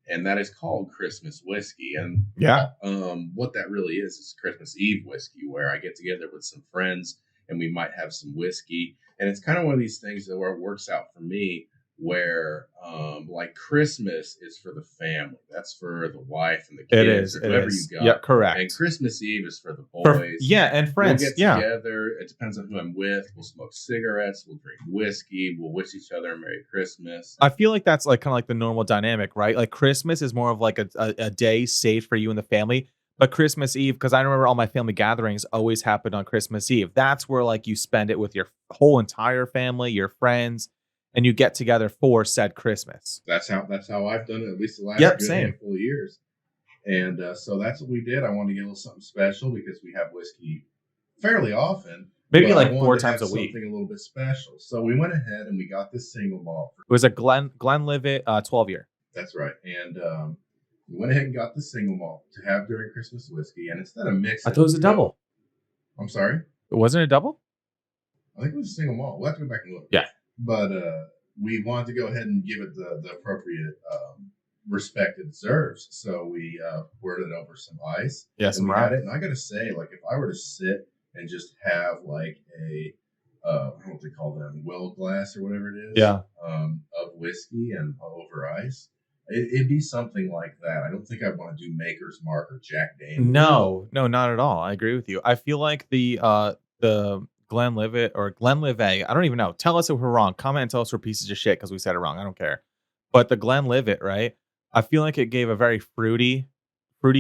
And that is called Christmas whiskey. And what that really is Christmas Eve whiskey, where I get together with some friends and we might have some whiskey. And it's kind of one of these things that where it works out for me, where like Christmas is for the family. That's for the wife and the kids, or whoever you got. Yeah, correct. And Christmas Eve is for the boys. And friends. We'll get together. It depends on who I'm with. We'll smoke cigarettes. We'll drink whiskey. We'll wish each other a Merry Christmas. I feel like that's like kind of like the normal dynamic, right? Like Christmas is more of like a day saved for you and the family. But Christmas Eve, because I remember all my family gatherings always happened on Christmas Eve. That's where like you spend it with your whole entire family, your friends, and you get together for said Christmas. That's how I've done it, at least the last handful of years. And so that's what we did. I wanted to get a little something special because we have whiskey fairly often. Maybe like 4 times a week. Something a little bit special. So we went ahead and we got this single malt. It was a Glenlivet 12-year. That's right. And we went ahead and got the single malt to have during Christmas whiskey. And instead of mixing... I thought it was a double. I'm sorry? It wasn't a double? I think it was a single malt. We'll have to go back and look. Yeah. But we wanted to go ahead and give it the appropriate respect it deserves. So we poured it over some ice. Yes, and we had it. And I got to say, like, if I were to sit and just have like a... I don't know what they call them, well glass or whatever it is. Yeah. Of whiskey and over ice. It'd be something like that. I don't think I'd want to do Maker's Mark or Jack Daniels. No, not at all. I agree with you. I feel like the Glenlivet or Glenlivet, I don't even know. Tell us if we're wrong. Comment and tell us we're pieces of shit because we said it wrong. I don't care. But the Glenlivet, right? I feel like it gave a very fruity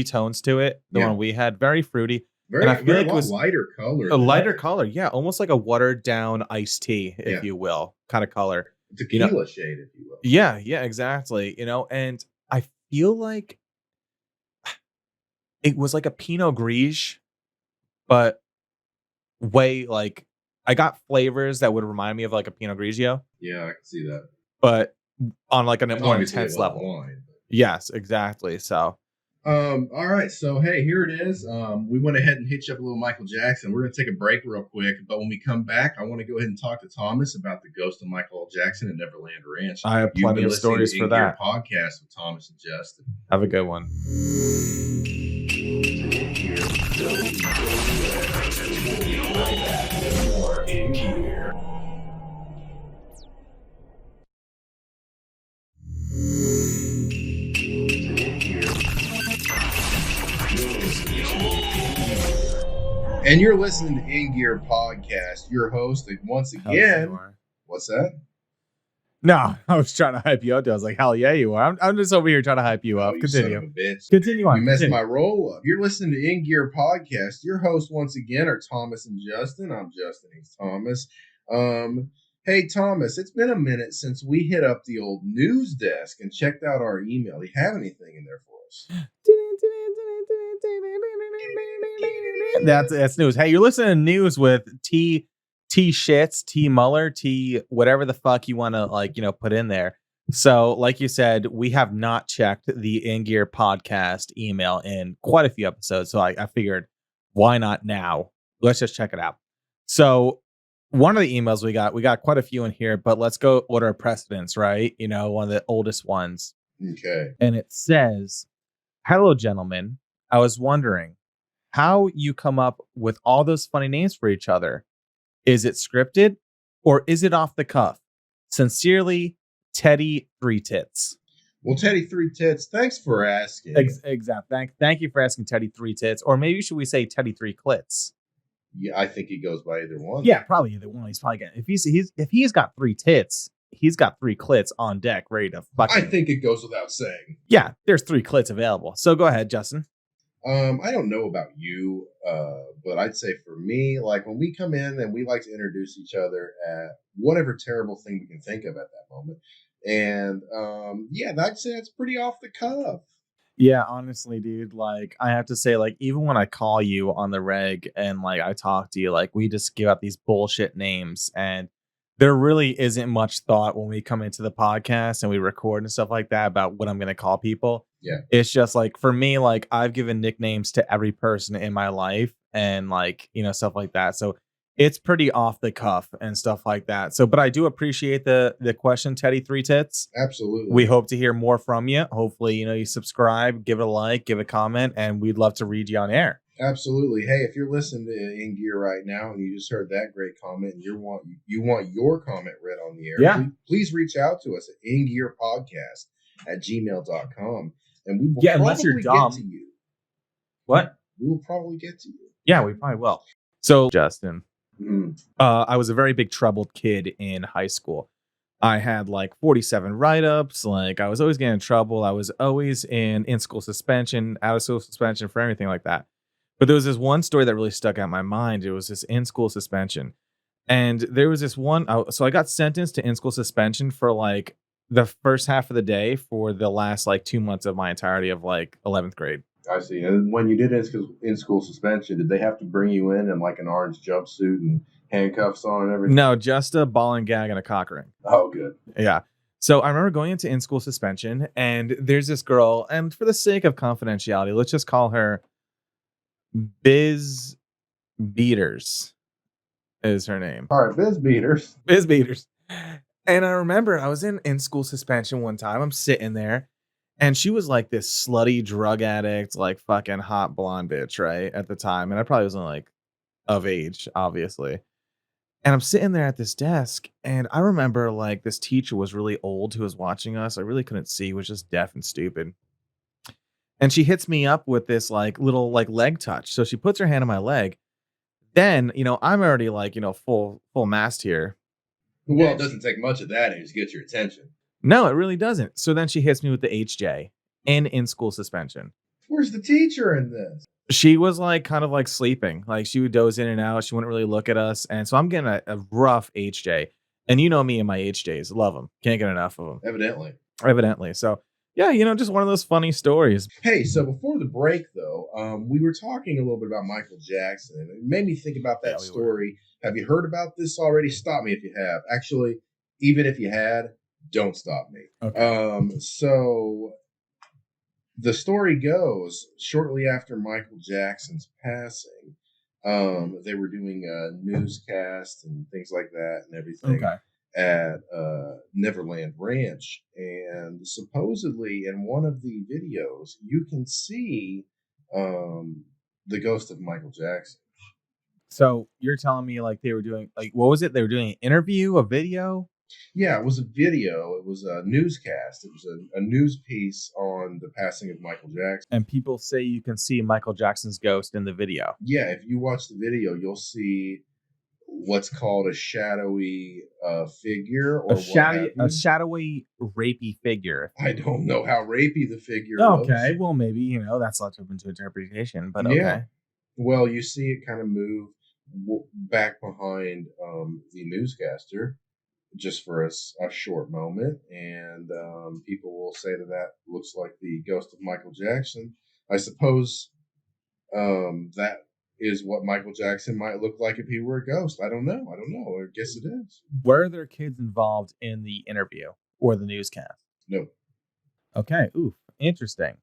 tones to it. The one we had, very fruity. And I feel like it was lighter color. A lighter color, yeah. Almost like a watered down iced tea, if you will, kind of color. Tequila shade, if you will. Yeah, exactly. And I feel like it was like a Pinot Gris, but way like I got flavors that would remind me of like a Pinot Grigio. Yeah, I can see that. But on like a more intense level. Wine, yes, exactly. So all right, so hey, here it is. We went ahead and hit you up a little Michael Jackson. We're gonna take a break real quick, but when we come back, I want to go ahead and talk to Thomas about the ghost of Michael Jackson at Neverland Ranch. I have plenty of stories for that podcast with Thomas and Justin. Have a good one. And you're listening to In Gear Podcast. Your host, once again, what's that? No, I was trying to hype you up. I was like, hell yeah, you are. I'm just over here trying to hype you up. Continue. Son of a bitch. Continue on. You messed my roll up. You're listening to In Gear Podcast. Your hosts, once again, are Thomas and Justin. I'm Justin. He's Thomas. Hey, Thomas, it's been a minute since we hit up the old news desk and checked out our email. Do you have anything in there for us? That's news. Hey, you're listening to news with T shits, T Muller, T whatever the fuck you want to like, put in there. So, like you said, we have not checked the In Gear podcast email in quite a few episodes. So I figured, why not now? Let's just check it out. So, one of the emails we got quite a few in here, but let's go order of precedence, right? One of the oldest ones. Okay. And it says, "Hello, gentlemen. I was wondering how you come up with all those funny names for each other. Is it scripted or is it off the cuff? Sincerely, Teddy Three Tits." Well, Teddy Three Tits, thanks for asking. Exactly. Thank you for asking, Teddy Three Tits. Or maybe should we say Teddy Three Clits? Yeah, I think he goes by either one. Yeah, probably either one. He's probably got if he's got three tits, he's got three clits on deck, ready to fucking. I think it goes without saying. Yeah, there's three clits available. So go ahead, Justin. I don't know about you, but I'd say for me, like when we come in and we like to introduce each other at whatever terrible thing we can think of at that moment. And yeah, I'd say that's pretty off the cuff. Yeah, honestly, dude, like I have to say, like, even when I call you on the reg and like I talk to you, like we just give out these bullshit names and there really isn't much thought when we come into the podcast and we record and stuff like that about what I'm gonna call people. Yeah. It's just like for me, like I've given nicknames to every person in my life and like, stuff like that. So it's pretty off the cuff and stuff like that. So, but I do appreciate the question, Teddy Three Tits. Absolutely. We hope to hear more from you. Hopefully, you subscribe, give it a like, give a comment, and we'd love to read you on air. Absolutely. Hey, if you're listening to In Gear right now and you just heard that great comment and you want your comment read on the air, yeah, please reach out to us at ingearpodcast@gmail.com and we will unless you're dumb. get to you. What? We will probably get to you. Yeah, we probably will. So, Justin, I was a very big troubled kid in high school. I had like 47 write-ups. Like I was always getting in trouble. I was always in school suspension, out of school suspension for everything like that. But there was this one story that really stuck out in my mind. It was this in school suspension. And there was this one. So I got sentenced to in school suspension for like the first half of the day for the last like 2 months of my entirety of like 11th grade. I see. And when you did in school suspension, did they have to bring you in like an orange jumpsuit and handcuffs on and everything? No, just a ball and gag and a cock ring. Oh, good. Yeah. So I remember going into in school suspension and there's this girl, and for the sake of confidentiality, let's just call her Biz Beaters is her name. All right, Biz Beaters. Biz Beaters. And I remember I was in school suspension one time. I'm sitting there and she was like this slutty drug addict, like fucking hot blonde bitch, right? At the time. And I probably wasn't like of age, obviously. And I'm sitting there at this desk and I remember like this teacher was really old who was watching us. I really couldn't see, was just deaf and stupid. And she hits me up with this like little like leg touch. So she puts her hand on my leg. Then, I'm already like, full mast here. Well, it doesn't take much of that to get your attention. No, it really doesn't. So then she hits me with the HJ in school suspension. Where's the teacher in this? She was like kind of like sleeping. Like she would doze in and out. She wouldn't really look at us. And so I'm getting a rough HJ. And you know me and my HJs. Love them. Can't get enough of them. Evidently. So yeah, just one of those funny stories. Hey, so before the break, though, we were talking a little bit about Michael Jackson, and it made me think about that story. Have you heard about this already? Stop me if you have. Actually, even if you had, don't stop me. Okay. So the story goes, shortly after Michael Jackson's passing, they were doing a newscast and things like that and everything. Okay. At Neverland Ranch, and supposedly in one of the videos you can see the ghost of Michael Jackson. So you're telling me like they were doing like what was it? They were doing an interview, a video? Yeah, it was a video. It was a newscast. It was a news piece on the passing of Michael Jackson. And people say you can see Michael Jackson's ghost in the video. Yeah, if you watch the video, you'll see what's called a shadowy figure, or a shadowy rapey figure. I don't know how rapey the figure okay looks. Well, maybe that's left open to interpretation, but okay. Yeah. Well, you see it kind of move back behind the newscaster just for a short moment, and people will say that looks like the ghost of Michael Jackson. I suppose that is what Michael Jackson might look like if he were a ghost. I don't know. I guess it is. Were there kids involved in the interview or the newscast? No. Okay. Ooh, interesting.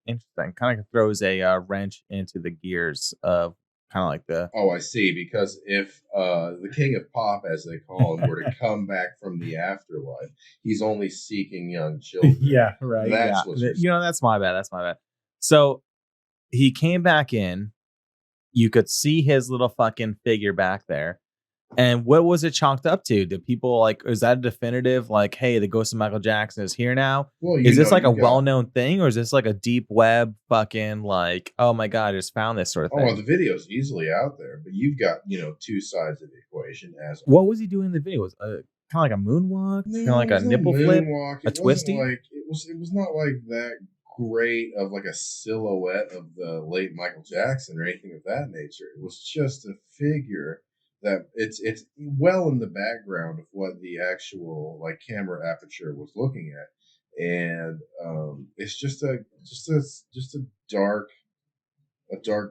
Interesting. Kind of throws a wrench into the gears of kind of like the. Oh, I see. Because if the king of pop, as they call him, were to come back from the afterlife, he's only seeking young children. Yeah, right. That's what's that's my bad. That's my bad. So he came back in. You could see his little fucking figure back there. And what was it chalked up to? Did people like, is that a definitive, like, hey, the ghost of Michael Jackson is here now? Well, is this like a well-known thing, or is this like a deep web fucking like, oh my God, I just found this sort of thing? Oh, well, the video's easily out there, but you've got, two sides of the equation. As what was he doing in the video? Was kind of like a moonwalk, kind of like a nipple flip, a twisty? It was not like that great of like a silhouette of the late Michael Jackson or anything of that nature. It was just a figure that it's well in the background of what the actual like camera aperture was looking at, and it's just a dark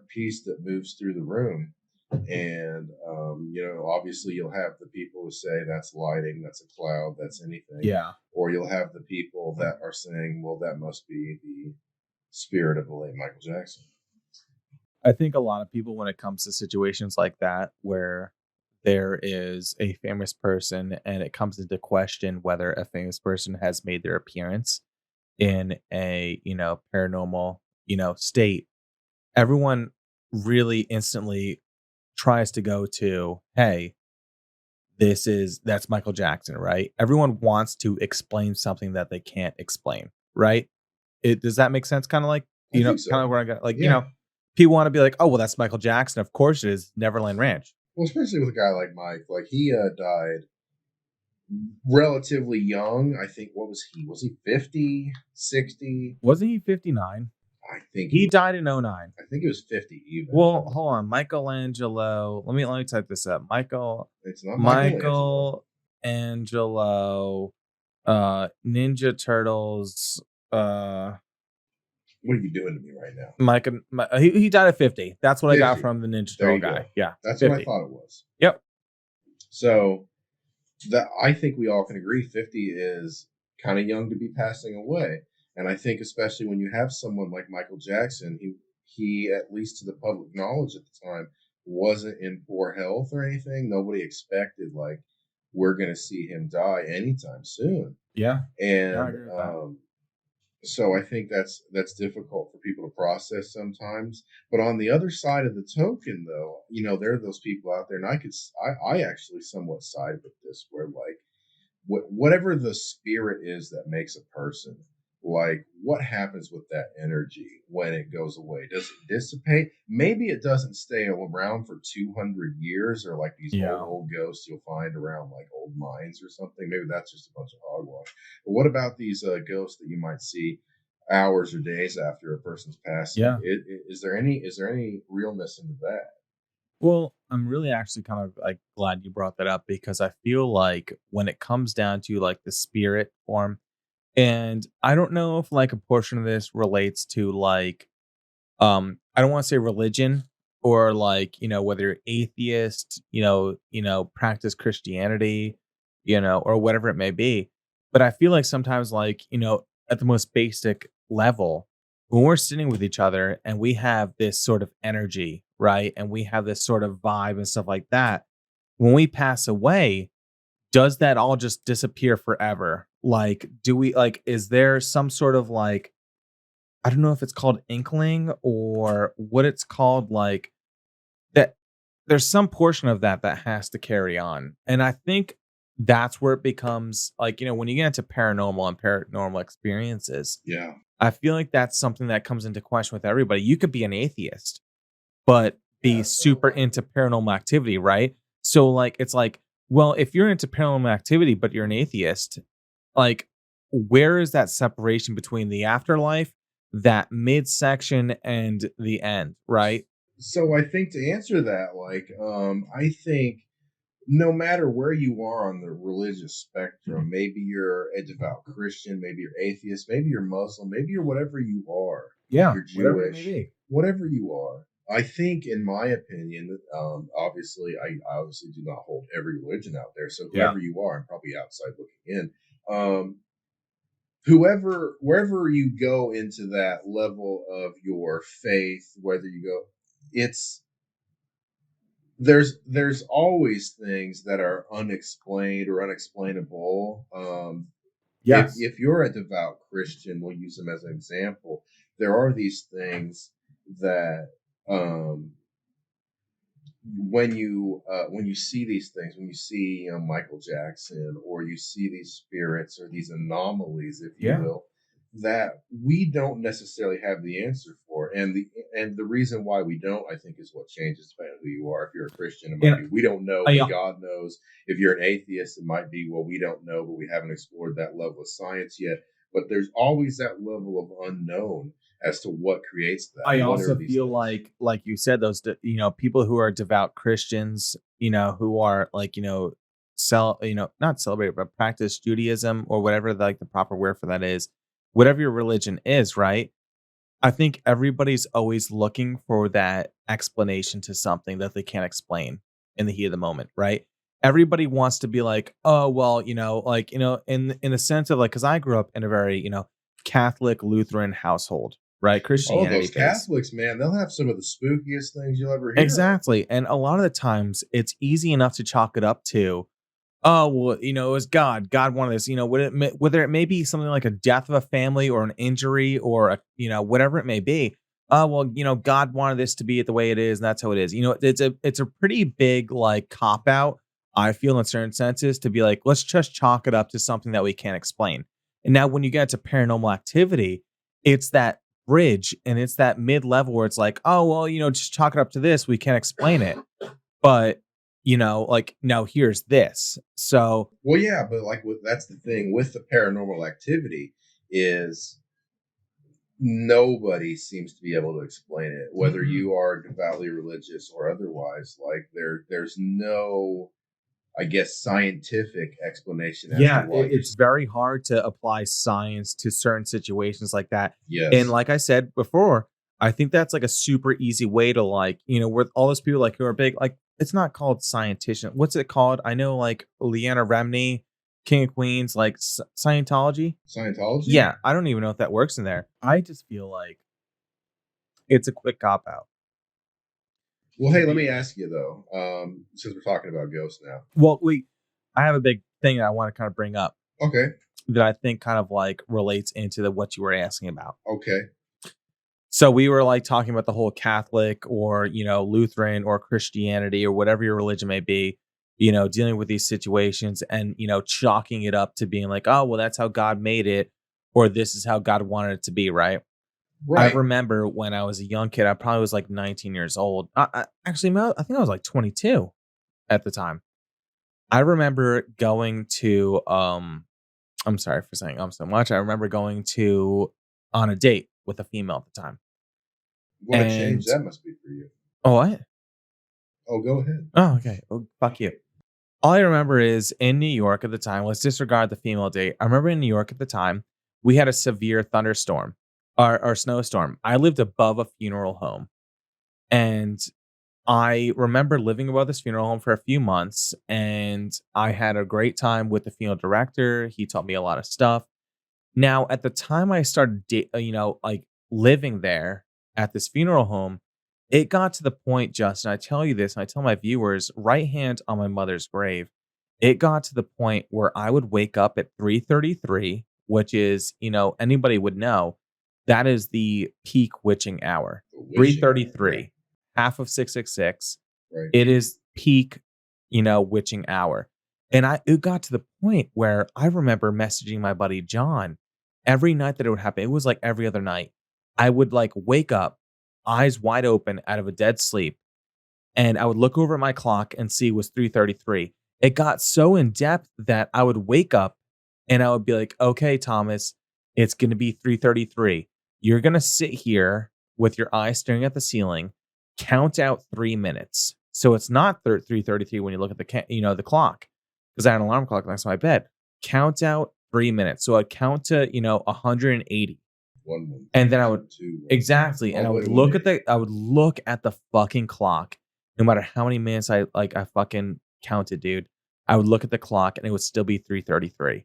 piece that moves through the room. And obviously you'll have the people who say that's lighting, that's a cloud, that's anything. Yeah. Or you'll have the people that are saying, well, that must be the spirit of the late Michael Jackson. I think a lot of people, when it comes to situations like that, where there is a famous person and it comes into question whether a famous person has made their appearance in a, paranormal, state, everyone really instantly tries to go to, hey, that's Michael Jackson, right? Everyone wants to explain something that they can't explain, right? Does that make sense? Kind of like, So. kind of where I got, like, people want to be like, oh, well, that's Michael Jackson. Of course it is. Neverland Ranch. Well, especially with a guy like Mike, like he died relatively young. I think, what was he? Was he 50, 60? Wasn't he 59? I think he died in 09. I think it was 50 even. Well, hold on. Michelangelo. Let me type this up. It's not Michelangelo. Ninja Turtles. What are you doing to me right now? He died at 50. That's what 50. I got from the Ninja Turtle guy. Go. Yeah. That's 50. what I thought it was. Yep. So that I think we all can agree 50 is kind of young to be passing away. And I think especially when you have someone like Michael Jackson, he at least to the public knowledge at the time wasn't in poor health or anything. Nobody expected like we're going to see him die anytime soon. Yeah. And so I think that's difficult for people to process sometimes. But on the other side of the token, though, there are those people out there, and I actually somewhat side with this, where like whatever the spirit is that makes a person, like what happens with that energy when it goes away? Does it dissipate? Maybe it doesn't stay around for 200 years, or like these old ghosts you'll find around like old mines or something. Maybe that's just a bunch of hogwash. But what about these ghosts that you might see hours or days after a person's passing? Yeah. Is there any realness into that? Well, I'm really actually kind of like glad you brought that up, because I feel like when it comes down to like the spirit form, and I don't know if like a portion of this relates to like, I don't want to say religion, or like, whether you're atheist, practice Christianity, or whatever it may be. But I feel like sometimes like, at the most basic level, when we're sitting with each other and we have this sort of energy, right? And we have this sort of vibe and stuff like that. When we pass away, does that all just disappear forever? Like, is there some sort of like, I don't know if it's called inkling or what it's called, like that there's some portion of that has to carry on. And I think that's where it becomes like, when you get into paranormal and paranormal experiences. Yeah. I feel like that's something that comes into question with everybody. You could be an atheist, but be super into paranormal activity, right? So like, it's like, well, if you're into paranormal activity, but you're an atheist, like, where is that separation between the afterlife, that midsection, and the end, right? So I think to answer that, like, I think no matter where you are on the religious spectrum, maybe you're a devout Christian, maybe you're atheist, maybe you're Muslim, maybe you're whatever you are. Yeah, you're Jewish, whatever you are. I think, in my opinion, obviously, I obviously do not hold every religion out there. So Yeah. whoever you are, I'm probably outside looking in. Um, wherever you go into that level of your faith, whether you go, it's there's always things that are unexplained or unexplainable. Yes. If you're a devout Christian, we'll use them as an example. There are these things that um, when you see these things, when you see Michael Jackson, or you see these spirits or these anomalies, if you Yeah. will, that we don't necessarily have the answer for, and the reason why we don't, I think, is what changes depending on who you are. If you're a Christian, it might be And we don't know, but I God knows. If you're an atheist, it might be, well, we don't know, but we haven't explored that level of science yet. But there's always that level of unknown as to what creates that. I What are also these feel things? like you said, those, people who are devout Christians, who are like, not celebrate, but practice Judaism or whatever, like the proper word for that is, whatever your religion is, right? I think everybody's always looking for that explanation to something that they can't explain in the heat of the moment, right? Everybody wants to be like, oh, well, in the sense of like, because I grew up in a very, Catholic Lutheran household, right? Oh, Christianity those based. Catholics, man, they'll have some of the spookiest things you'll ever hear of. Exactly. And a lot of the times it's easy enough to chalk it up to, oh, well, it was God. God wanted this, whether it may be something like a death of a family or an injury or whatever it may be. Oh, well, God wanted this to be the way it is, and that's how it is. It's a pretty big like cop out, I feel, in certain senses, to be like, let's just chalk it up to something that we can't explain. And now when you get to paranormal activity, it's that bridge and it's that mid level where it's like, oh, well, just chalk it up to this. We can't explain it. But like, now here's this. So Well, yeah, but like that's the thing with the paranormal activity is nobody seems to be able to explain it, whether you are devoutly religious or otherwise. Like there's no, I guess, scientific explanation as to yeah, why you. it's very hard to apply science to certain situations like that. And Yes, like I said before, I think that's like a super easy way to like, with all those people like who are big, like it's not called scientician. What's it called? I know like Leanna Remney, King of Queens, like Scientology. Scientology. Yeah, I don't even know if that works in there. I just feel like it's a quick cop out Well, to hey, let be me like, ask you though, since we're talking about ghosts now. well, I have a big thing that I want to kind of bring up Okay, that I think kind of like relates into what you were asking about. okay, So we were like talking about the whole Catholic or, Lutheran or Christianity or whatever your religion may be, dealing with these situations and, chalking it up to being like, oh, well, that's how God made it, or this is how God wanted it to be, right? I right. remember when I was a young kid, I probably was like 19 years old. Actually, I think I was like 22 at the time. I remember going to, I'm sorry for saying so much. I remember going to on a date with a female at the time. What a change And that must be for you. oh, what? Oh, go ahead. Oh, okay. Well, fuck you. All I remember is in New York at the time, let's disregard the female date. I remember in New York at the time, we had a severe thunderstorm or snowstorm. I lived above a funeral home. And I remember living above this funeral home for a few months. And I had a great time with the funeral director. He taught me a lot of stuff. Now, at the time I started, like living there at this funeral home, it got to the point, Justin, I tell you this, and I tell my viewers, right hand on my mother's grave, it got to the point where I would wake up at 3:33, which is, anybody would know, that is the peak witching hour. The wishing hour, right? 3:33, half of 666. Right. It is peak, witching hour. And it got to the point where I remember messaging my buddy John every night that it would happen. It was like every other night. I would like wake up, eyes wide open out of a dead sleep, and I would look over at my clock and see it was 3:33. It got so in depth that I would wake up and I would be like, "Okay, Thomas, it's going to be 3:33. You're going to sit here with your eyes staring at the ceiling, count out 3 minutes." So it's not 3:33 when you look at the clock, because I had an alarm clock next to my bed. Count out 3 minutes. So I'd count to, 180. 1 1 And then I would 2 1 exactly, and all I the way would to 1 look at 8. the fucking clock, no matter how many minutes I fucking counted, dude. I would look at the clock and it would still be 3:33.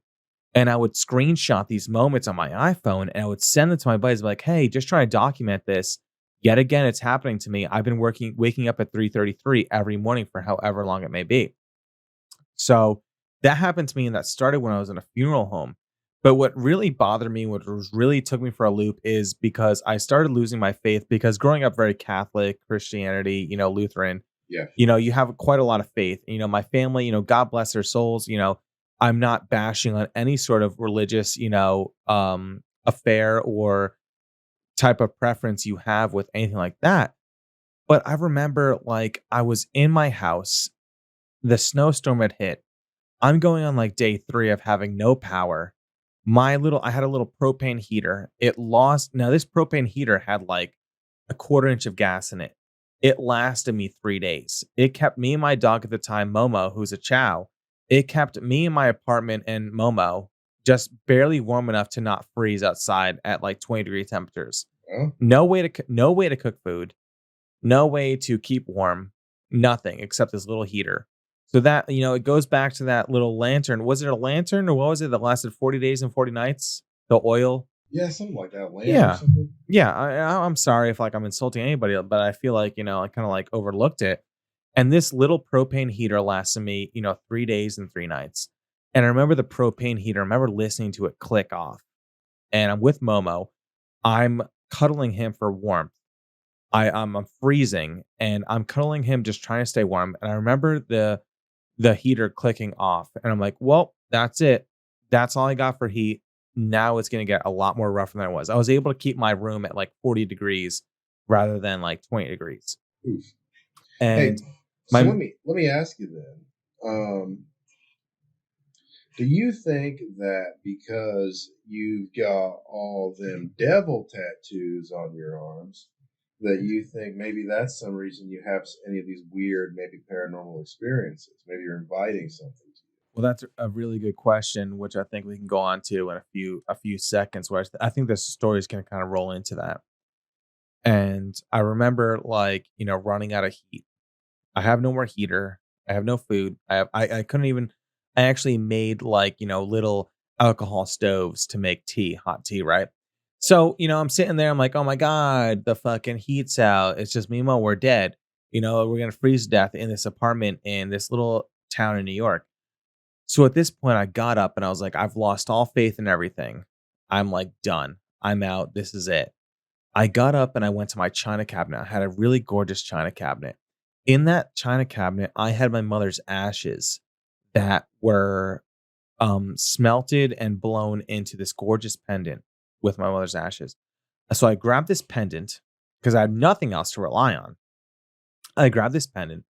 And I would screenshot these moments on my iPhone and I would send them to my buddies like, "Hey, just trying to document this. Yet again, it's happening to me. I've been waking up at 3:33 every morning for however long it may be." So that happened to me, and that started when I was in a funeral home. But what really bothered me, what really took me for a loop, is because I started losing my faith. Because growing up very Catholic, Christianity, Lutheran, Yeah. you have quite a lot of faith. My family, God bless their souls. I'm not bashing on any sort of religious, affair or type of preference you have with anything like that. But I remember, like, I was in my house, the snowstorm had hit. I'm going on like day 3 of having no power. I had a little propane heater. It lost. Now this propane heater had like a quarter inch of gas in it. It lasted me 3 days. It kept me and my dog at the time, Momo, who's a chow. It kept me in my apartment and Momo just barely warm enough to not freeze outside at like 20-degree temperatures. Well, No way to cook food. No way to keep warm. Nothing except this little heater. So that, it goes back to that little lantern. Was it a lantern or what was it that lasted 40 days and 40 nights? The oil? yeah, something like that. Lamp or Yeah. something. Yeah. I'm sorry if like I'm insulting anybody, but I feel like, I kind of like overlooked it. And this little propane heater lasted me, 3 days and 3 nights. And I remember the propane heater, I remember listening to it click off. And I'm with Momo. I'm cuddling him for warmth. I'm freezing and I'm cuddling him just trying to stay warm. And I remember the heater clicking off. And I'm like, well, that's it. That's all I got for heat. Now it's gonna get a lot more rougher than it was. I was able to keep my room at like 40 degrees rather than like 20 degrees. Oof. Hey, And so my let me ask you then. Do you think that because you've got all them devil tattoos on your arms, that you think maybe that's some reason you have any of these weird, maybe paranormal experiences? Maybe you're inviting something to you. Well, that's a really good question, which I think we can go on to in a few seconds. Where I think this story is going to kind of roll into that. And I remember, like, running out of heat. I have no more heater. I have no food. I couldn't even. I actually made like little alcohol stoves to make tea, hot tea, right? So I'm sitting there. I'm like, oh my god, the fucking heat's out. It's just me and Mo. We're dead. We're gonna freeze to death in this apartment in this little town in New York. So at this point, I got up and I was like, I've lost all faith in everything. I'm like done. I'm out. This is it. I got up and I went to my china cabinet. I had a really gorgeous china cabinet. In that china cabinet, I had my mother's ashes that were smelted and blown into this gorgeous pendant with my mother's ashes. So I grabbed this pendant because I had nothing else to rely on. I grabbed this pendant.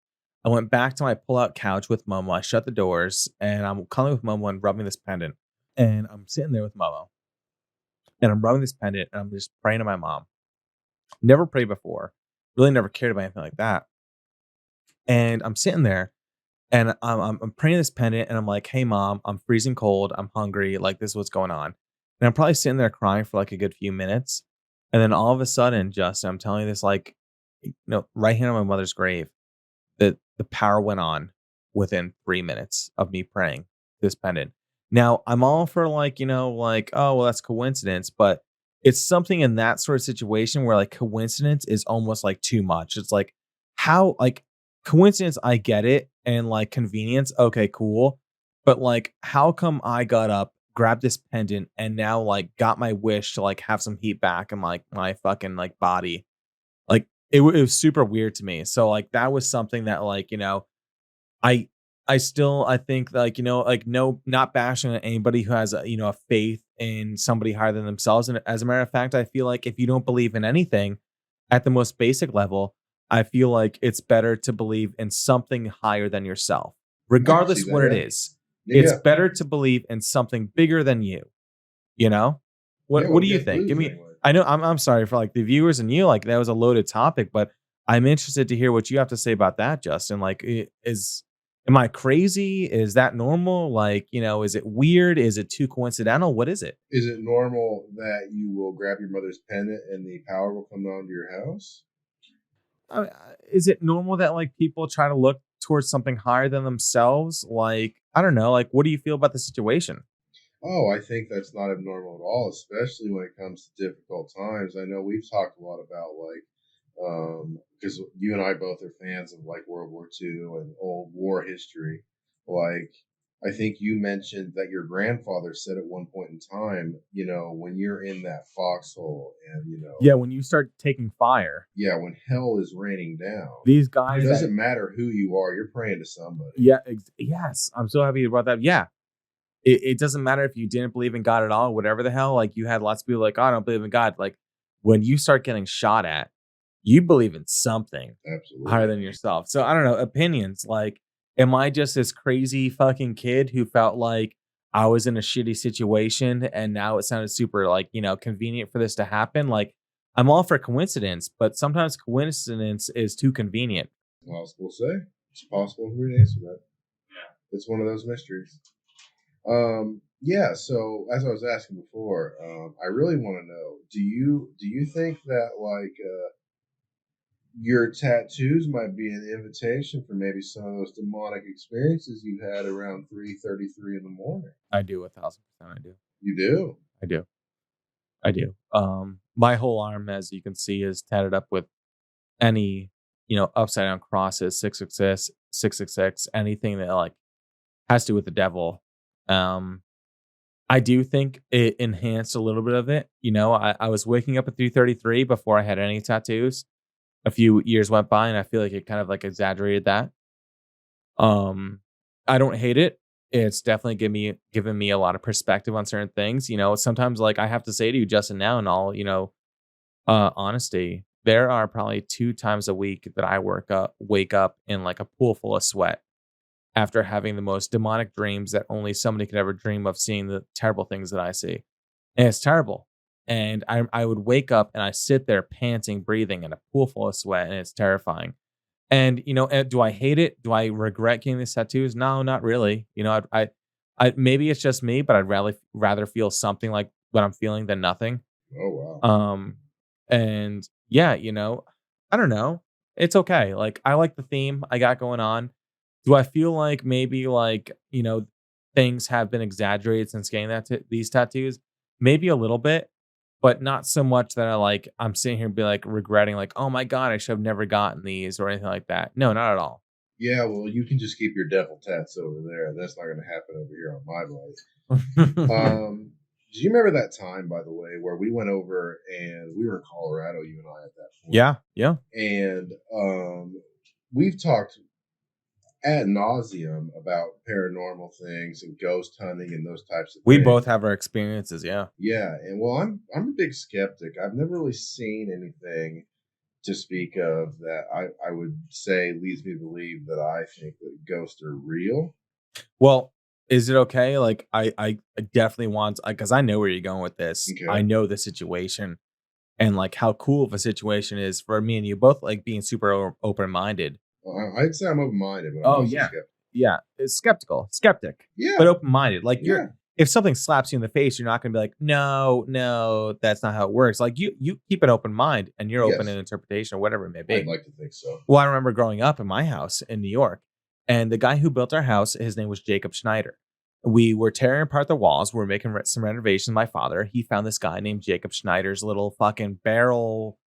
I went back to my pull-out couch with Momo. I shut the doors and I'm cuddling with Momo and rubbing this pendant. And I'm sitting there with Momo and I'm rubbing this pendant and I'm just praying to my mom. Never prayed before. Really never cared about anything like that. And I'm sitting there and I'm praying this pendant and I'm like, hey, mom, I'm freezing cold. I'm hungry. Like, this is what's going on. And I'm probably sitting there crying for like a good few minutes. And then all of a sudden, Justin, I'm telling you this, like, right here on my mother's grave, the power went on within 3 minutes of me praying this pendant. Now, I'm all for like, like, oh, well, that's coincidence, but it's something in that sort of situation where like coincidence is almost like too much. It's like how like coincidence, I get it, and like convenience, okay, cool. But like, how come I got up, grabbed this pendant, and now like got my wish to like have some heat back in like my fucking like body? Like it was super weird to me. So like that was something that like, I I think like, like no, not bashing on anybody who has a faith in somebody higher than themselves. And as a matter of fact, I feel like if you don't believe in anything at the most basic level, I feel like it's better to believe in something higher than yourself, I can see regardless that. what it Yeah. is. It's Yeah. better to believe in something bigger than you, you know? Yeah. What Well, do you yes, think? Give please. me Anyway. I know I'm sorry for like the viewers and you, like that was a loaded topic, but I'm interested to hear what you have to say about that, Justin. Like Am I crazy? Is that normal? Like, is it weird? Is it too coincidental? What is it? Is it normal that you will grab your mother's pendant and the power will come down to your house? Is it normal that like people try to look towards something higher than themselves? Like, I don't know. Like, what do you feel about the situation? Oh, I think that's not abnormal at all, especially when it comes to difficult times. I know we've talked a lot about because you and I both are fans of like World War II and old war history. Like, I think you mentioned that your grandfather said at one point in time, when you're in that foxhole and, Yeah, when you start taking fire, yeah, when hell is raining down, these it guys that doesn't matter who you are, you're praying to somebody. yeah, yes, I'm so happy you brought that. Yeah, it doesn't matter if you didn't believe in God at all, whatever the hell. Like you had lots of people like, oh, I don't believe in God. Like when you start getting shot at, you believe in something higher Absolutely. than yourself. So I don't know, opinions. Like, am I just this crazy fucking kid who felt like I was in a shitty situation and now it sounded super like, convenient for this to happen? Like, I'm all for coincidence, but sometimes coincidence is too convenient. Possible to say. It's possible for me to answer that. It's one of those mysteries. Yeah. So as I was asking before, I really want to know: do you think that your tattoos might be an invitation for maybe some of those demonic experiences you had around 3:33 in the morning? I do 1,000%. I do. You do. I do. I do. My whole arm, as you can see, is tatted up with any, upside down crosses, 666, anything that like has to do with the devil. Um, I do think it enhanced a little bit of it. I was waking up at 3:33 before I had any tattoos. A few years went by, and I feel like it kind of like exaggerated that. Um, I don't hate it. It's definitely given me a lot of perspective on certain things. Sometimes like I have to say to you, Justin, now and all, honesty, there are probably 2 times a week that I wake up in like a pool full of sweat after having the most demonic dreams that only somebody could ever dream of, seeing the terrible things that I see. And it's terrible. And I would wake up and I sit there panting, breathing in a pool full of sweat, and it's terrifying. And do I hate it? Do I regret getting these tattoos? No, not really. Maybe it's just me, but I'd rather feel something like what I'm feeling than nothing. Oh wow. Um, and yeah, I don't know. It's okay. Like I like the theme I got going on. Do I feel like maybe like, things have been exaggerated since getting these tattoos? Maybe a little bit, but not so much that I'm sitting here and be like regretting like, oh my God, I should have never gotten these or anything like that. No, not at all. Yeah. Well, you can just keep your devil tats over there. That's not going to happen over here on my life. Do you remember that time, by the way, where we went over and we were in Colorado, you and I at that point? Yeah, yeah. And we've talked ad nauseum about paranormal things and ghost hunting and those types of We things. both have our experiences, yeah. Yeah, and well, I'm a big skeptic. I've never really seen anything to speak of that I would say leads me to believe that I think that ghosts are real. Well, is it okay? Like I definitely want, because I know where you're going with this. I Okay, know the situation and like how cool of a situation is for me and you both like being super open minded. well, I'd say I'm open minded, but I'm Oh also yeah. skeptical. Yeah. It's skeptic, but Yeah, open minded. Like yeah, if something slaps you in the face, you're not gonna be like, no, no, that's not how it works. Like you keep an open mind and you're open in yes, interpretation or whatever it may I'd be. like to think so. Well, I remember growing up in my house in New York, and the guy who built our house, his name was Jacob Schneider. We were tearing apart the walls. We were making some renovations. My father, he found this guy named Jacob Schneider's little fucking barrel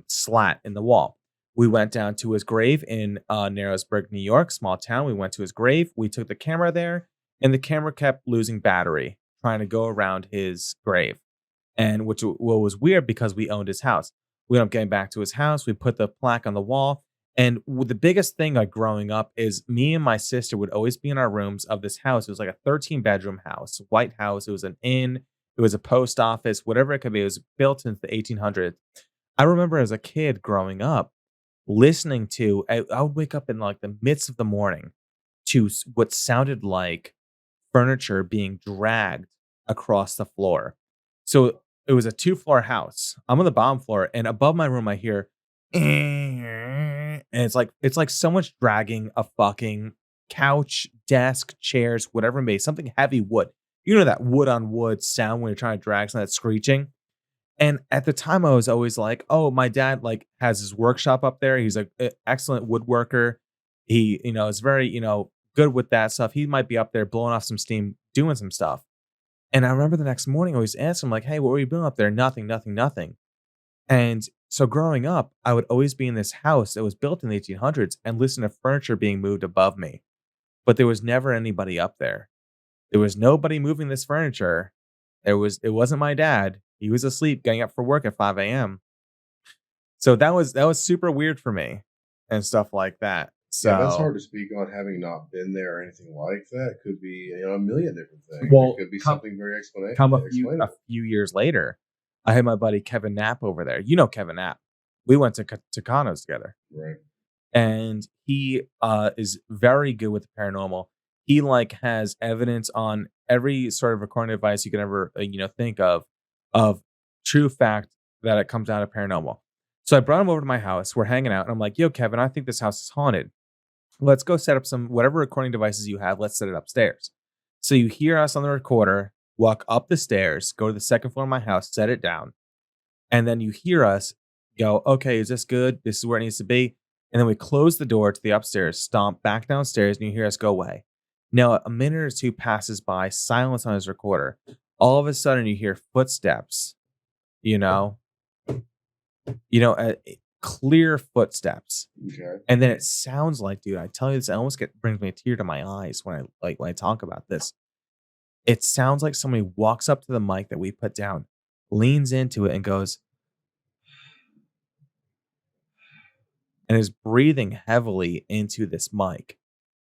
slat in the wall. We went down to his grave in Narrowsburg, New York, small town. We went to his grave. We took the camera there, and the camera kept losing battery trying to go around his grave. And what was weird because we owned his house. We ended up getting back to his house. We put the plaque on the wall. And the biggest thing like growing up is me and my sister would always be in our rooms of this house. It was like a 13-bedroom house, white house. It was an inn. It was a post office, whatever it could be. It was built into the 1800s. I remember as a kid growing up, listening to, I would wake up in like the midst of the morning to what sounded like furniture being dragged across the floor. So it was a 2-floor house. I'm on the bottom floor, and above my room, I hear, and it's like so much dragging a fucking couch, desk, chairs, whatever it may be, something heavy wood. You know that wood on wood sound when you're trying to drag something, that screeching? And at the time, I was always like, "Oh, my dad, like, has his workshop up there. He's a excellent woodworker. He, is very, good with that stuff. He might be up there blowing off some steam, doing some stuff." And I remember the next morning, I always asked him, like, "Hey, what were you doing up there?" Nothing, nothing, nothing. And so growing up, I would always be in this house that was built in the 1800s and listen to furniture being moved above me, but there was never anybody up there. There was nobody moving this furniture. It wasn't my dad. He was asleep, getting up for work at 5 a.m. So that was super weird for me and stuff like that. Yeah, that's So hard to speak on, having not been there or anything like that. It could be, a million different things. well, It could be come something very come a explainable. few years later, I had my buddy Kevin Knapp over there. You know Kevin Knapp. We went to Tucanos together. Right. And he is very good with the paranormal. He like has evidence on every sort of recording device you can ever think of true fact that it comes out of paranormal. So I brought him over to my house. We're hanging out, and I'm like, "Yo, Kevin, I think this house is haunted. Let's go set up some whatever recording devices you have. Let's set it upstairs." So you hear us on the recorder, walk up the stairs, go to the second floor of my house, set it down, and then you hear us go, "Okay, is this good? This is where it needs to be." And then we close the door to the upstairs, stomp back downstairs, and you hear us go away. Now, a minute or two passes by, silence on his recorder. All of a sudden, you hear footsteps, you know, clear footsteps. Okay. And then it sounds like, dude, I tell you this, I almost brings me a tear to my eyes when I talk about this. It sounds like somebody walks up to the mic that we put down, leans into it, and goes, and is breathing heavily into this mic.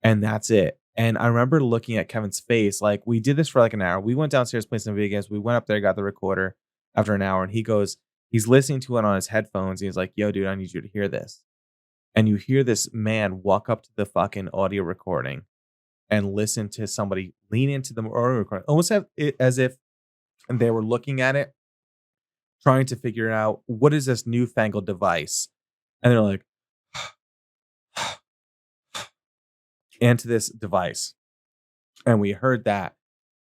And that's it. And I remember looking at Kevin's face, like we did this for like an hour. We went downstairs, played some video games. We went up there, got the recorder after an hour, and he's listening to it on his headphones. And he's like, "Yo, dude, I need you to hear this." And you hear this man walk up to the fucking audio recording and listen to somebody lean into the audio recording, almost as if they were looking at it, trying to figure out what is this newfangled device. And they're like, into this device. And we heard that,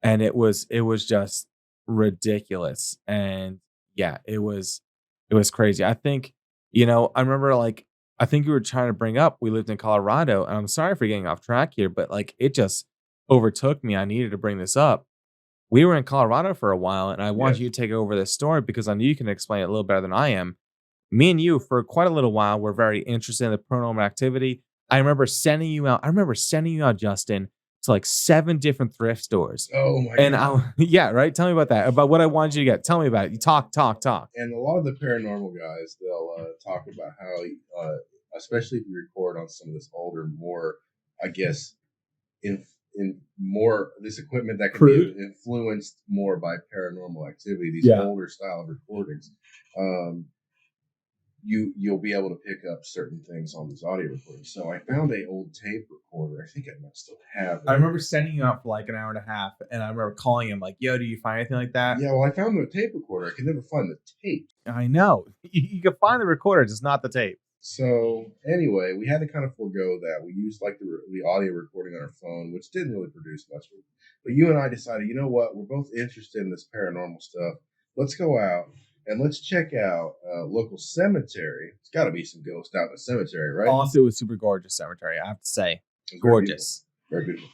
and it was just ridiculous. And yeah, it was crazy. I think, I remember, like, I think you were trying to bring up we lived in Colorado, and I'm sorry for getting off track here, but like it just overtook me. I needed to bring this up. We were in Colorado for a while, and I want Yes. you to take over this story because I know you can explain it a little better than I am. Me and you, for quite a little while, were very interested in the paranormal activity. I remember sending you out, Justin, to like 7 different thrift stores. Oh my And god. yeah, right. Tell me about that. About what I wanted you to get. Tell me about it. You talk. And a lot of the paranormal guys, they'll talk about how, especially if you record on some of this older, more, I guess, in more this equipment that can Crude. be influenced more by paranormal activity, these Yeah. older style of recordings, you'll be able to pick up certain things on these audio recordings. So I found a old tape recorder. I think I might still have it. I remember sending you out for like an hour and a half, and I remember calling him like, "Yo, do you find anything like that?" Yeah, well, I found the tape recorder. I could never find the tape. I know. You can find the recorder, just not the tape. So anyway, we had to kind of forego that. We used like the audio recording on our phone, which didn't really produce much. But you and I decided, you know what? We're both interested in this paranormal stuff. Let's go out and let's check out a local cemetery. It's got to be some ghosts out in the cemetery, right? Also, it was super gorgeous cemetery, I have to say. It was Gorgeous. Very beautiful.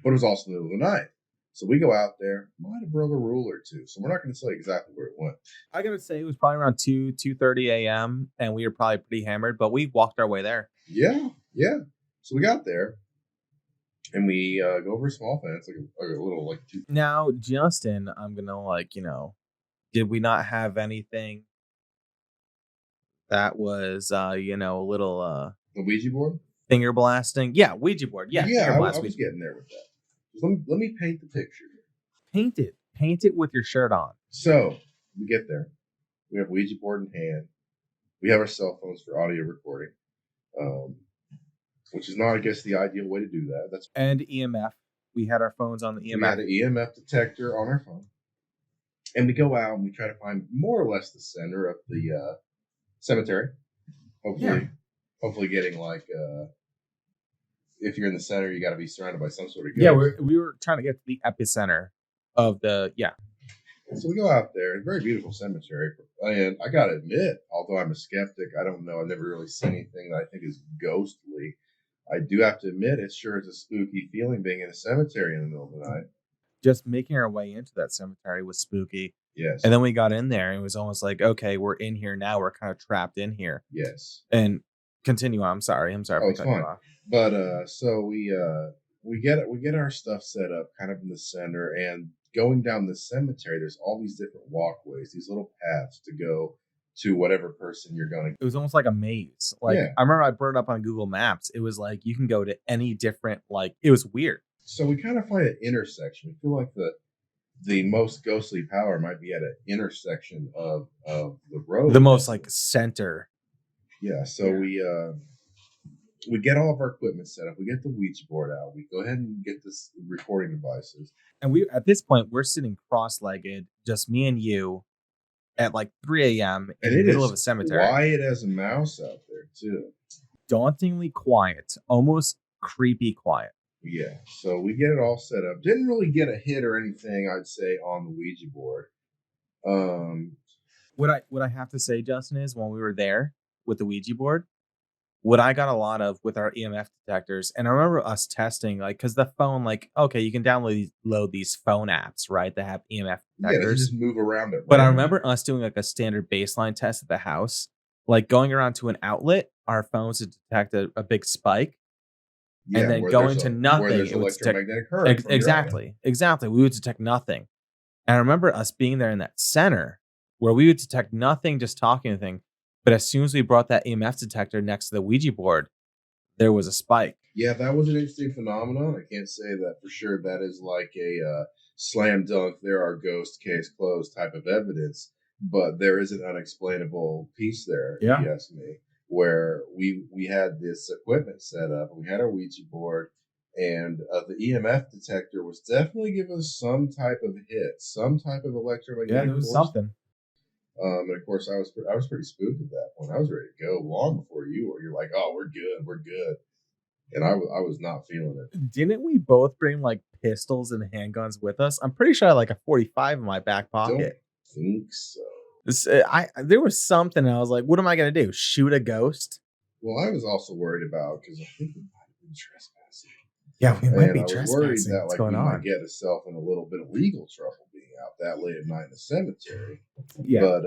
But it was also the middle of the night. So we go out there, might have broke a rule or two. So we're not going to say exactly where it went. I gotta say it was probably around 2:30 a.m. and we were probably pretty hammered, but we walked our way there. Yeah. So we got there, and we go over a small fence, like a little like. Now, Justin, I'm gonna did we not have anything that was a little The Ouija board? finger blasting? Yeah, Ouija board. Yeah, finger I blast. was getting there with that. Let me paint the picture. Paint it with your shirt on. So we get there. We have Ouija board in hand. We have our cell phones for audio recording, which is not, I guess, the ideal way to do that. And EMF. We had our phones on the EMF. We had an EMF detector on our phone, and we go out and we try to find more or less the center of the cemetery. Hopefully getting like if you're in the center, you got to be surrounded by some sort of ghost. Yeah, we were trying to get to the epicenter of the So we go out there. It's a very beautiful cemetery, and I gotta admit, although I'm a skeptic, I don't know. I've never really seen anything that I think is ghostly. I do have to admit, it sure is a spooky feeling being in a cemetery in the middle of the night. Just making our way into that cemetery was spooky. Yes. And then we got in there and it was almost like, okay, we're in here now. We're kind of trapped in here. Yes. And continue on. I'm sorry. Oh, it's fine. But so we get our stuff set up kind of in the center, and going down the cemetery, there's all these different walkways, these little paths to go to whatever person you're going to. It was almost like a maze. Like I remember I brought it up on Google Maps. It was like you can go to any different, like it was weird. So we kind of find an intersection. We feel like the most ghostly power might be at an intersection of the road. The most like center. Yeah. So we get all of our equipment set up. We get the Ouija board out. We go ahead and get this recording devices. And we at this point we're sitting cross-legged, just me and you, at like 3 a.m. in the middle of a cemetery. Quiet as a mouse out there too. Dauntingly quiet, almost creepy quiet. Yeah. So we get it all set up. Didn't really get a hit or anything, I'd say, on the Ouija board. What I have to say, Justin, is when we were there with the Ouija board, what I got a lot of with our EMF detectors, and I remember us testing, like, because the phone, like, okay, you can download these phone apps, right, that have EMF detectors. Yeah, just move around it. But I remember us doing like a standard baseline test at the house, like going around to an outlet, our phones would detect a big spike, and then going to nothing, it would detect exactly. We would detect nothing, and I remember us being there in that center where we would detect nothing, just talking anything. But as soon as we brought that EMF detector next to the Ouija board, there was a spike. Yeah, that was an interesting phenomenon. I can't say that for sure. That is like a slam dunk, there are ghosts, case closed type of evidence. But there is an unexplainable piece there, if you ask me, where we had this equipment set up. We had our Ouija board, and the EMF detector was definitely giving us some type of hit, some type of electromagnetic. Yeah, there was something. And of course, I was pretty spooked at that point. I was ready to go long before you were. You're like, "Oh, we're good," and I was not feeling it. Didn't we both bring like pistols and handguns with us? I'm pretty sure I had like a 45 in my back pocket. Don't think so. There was something. I was like, "What am I gonna do? Shoot a ghost?" Well, I was also worried about, because I think we might have been trespassing. Yeah, we might be trespassing. I was worried that like we might get ourselves in a little bit of legal trouble being out that late at night in the cemetery. Yeah. But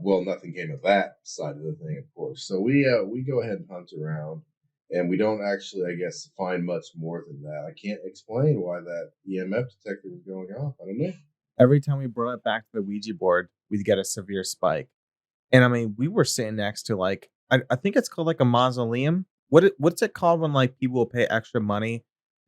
well, nothing came of that side of the thing, of course. So we go ahead and hunt around, and we don't actually, I guess, find much more than that. I can't explain why that EMF detector was going off. I don't know. Every time we brought it back to the Ouija board, we'd get a severe spike. And I mean, we were sitting next to like, I think it's called like a mausoleum. What's it called when like people will pay extra money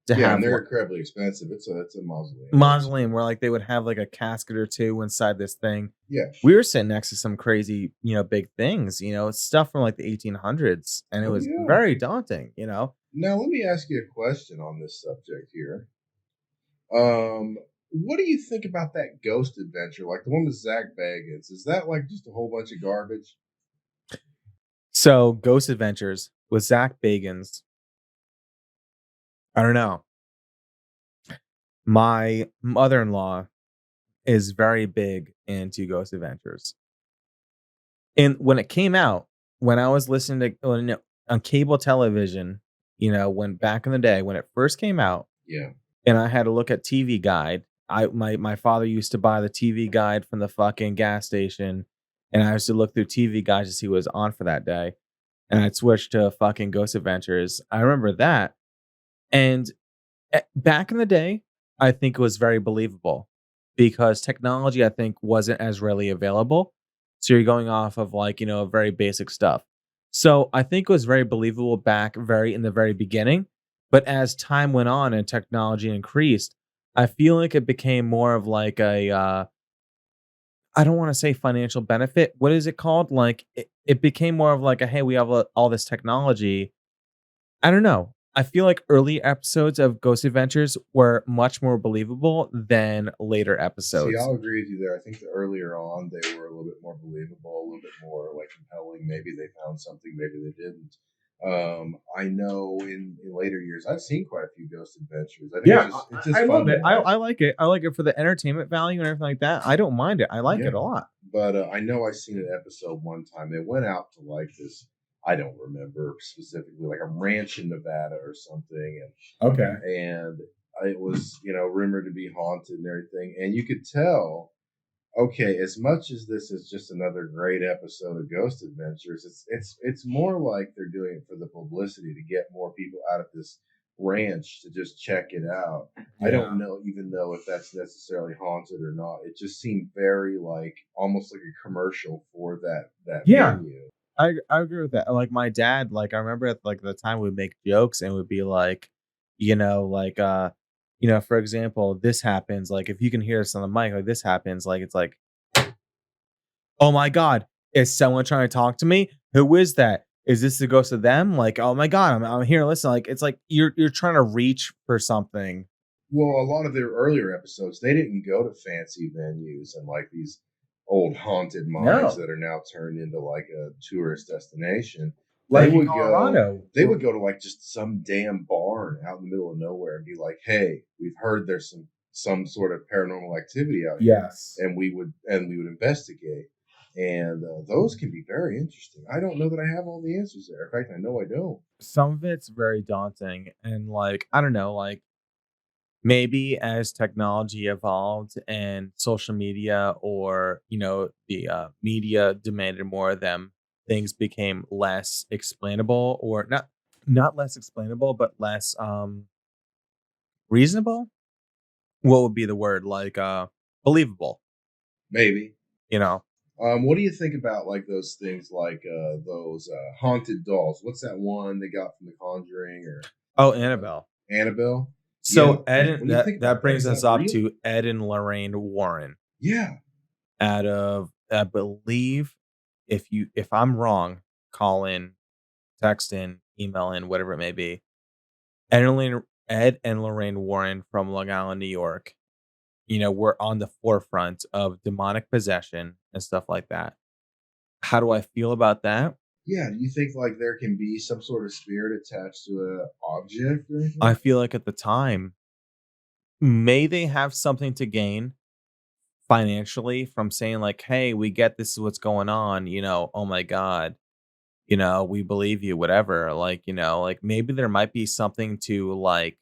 to have? And they're incredibly expensive. It's a mausoleum. Mausoleum where like they would have like a casket or two inside this thing. Yeah. We were sitting next to some crazy, big things, stuff from like the 1800s, and it was very daunting, Now let me ask you a question on this subject here. What do you think about that ghost adventure, like the one with Zach Bagans? Is that like just a whole bunch of garbage? So, Ghost Adventures with Zach Bagans. I don't know. My mother-in-law is very big into Ghost Adventures. And when it came out, when I was listening to on cable television, when back in the day when it first came out, and I had to look at TV Guide. My father used to buy the TV Guide from the fucking gas station, and I used to look through TV Guides to see what was on for that day. And I'd switch to fucking Ghost Adventures. I remember that. And back in the day, I think it was very believable because technology, I think, wasn't as readily available. So you're going off of like, very basic stuff. So I think it was very believable back in the very beginning. But as time went on and technology increased, I feel like it became more of like a, I don't want to say financial benefit. What is it called? Like it became more of like a, hey, we have all this technology. I don't know. I feel like early episodes of Ghost Adventures were much more believable than later episodes. See, I'll agree with you there. I think that earlier on they were a little bit more believable, a little bit more like compelling. Maybe they found something, maybe they didn't. I know in later years I've seen quite a few Ghost Adventures. I think Yeah, it's just I fun love to it. watch. I like it. I like it for the entertainment value and everything like that. I don't mind it. I like it Yeah, a lot. but I know I seen an episode one time. They went out to like this. I don't remember specifically, like a ranch in Nevada or something, Okay. and it was rumored to be haunted and everything, and you could tell. Okay, as much as this is just another great episode of Ghost Adventures, it's more like they're doing it for the publicity to get more people out of this ranch to just check it out. I don't even know if that's necessarily haunted or not. It just seemed very like almost like a commercial for that Yeah. venue. I agree with that. Like my dad, like I remember at like the time we'd make jokes and would be like, like for example, this happens, like if you can hear us on the mic, like this happens, like it's like, oh my God, is someone trying to talk to me? Who is that? Is this the ghost of them? Like, oh my God, I'm here. Listen, like it's like you're trying to reach for something. Well, a lot of their earlier episodes, they didn't go to fancy venues and like these old haunted mines that are now turned into like a tourist destination. Like They in would Colorado. go they would go to like just some damn barn out in the middle of nowhere and be like, "Hey, we've heard there's some sort of paranormal activity out here." Yes. And we would investigate. And those can be very interesting. I don't know that I have all the answers there. In fact, I know I don't. Some of it's very daunting and like I don't know, like maybe as technology evolved and social media or the media demanded more of them, things became less explainable or not less explainable but less reasonable. What would be the word? Like believable, Maybe. you know. What do you think about like those things like those haunted dolls? What's that one they got from The Conjuring or Oh, Annabelle. Annabelle? Yeah. So Ed What do you think that about that? brings Is us that up real? to Ed and Lorraine Warren Yeah. out of I believe, if I'm wrong, call in, text in, email in, whatever it may be. Ed and Lorraine Warren from Long Island, New York, were on the forefront of demonic possession and stuff like that. How do I feel about that? Yeah. Do you think like there can be some sort of spirit attached to an object or I anything? feel like at the time, may they have something to gain financially from saying like, "Hey, we get this is what's going on," "Oh my god, we believe you," whatever. Like, like maybe there might be something to like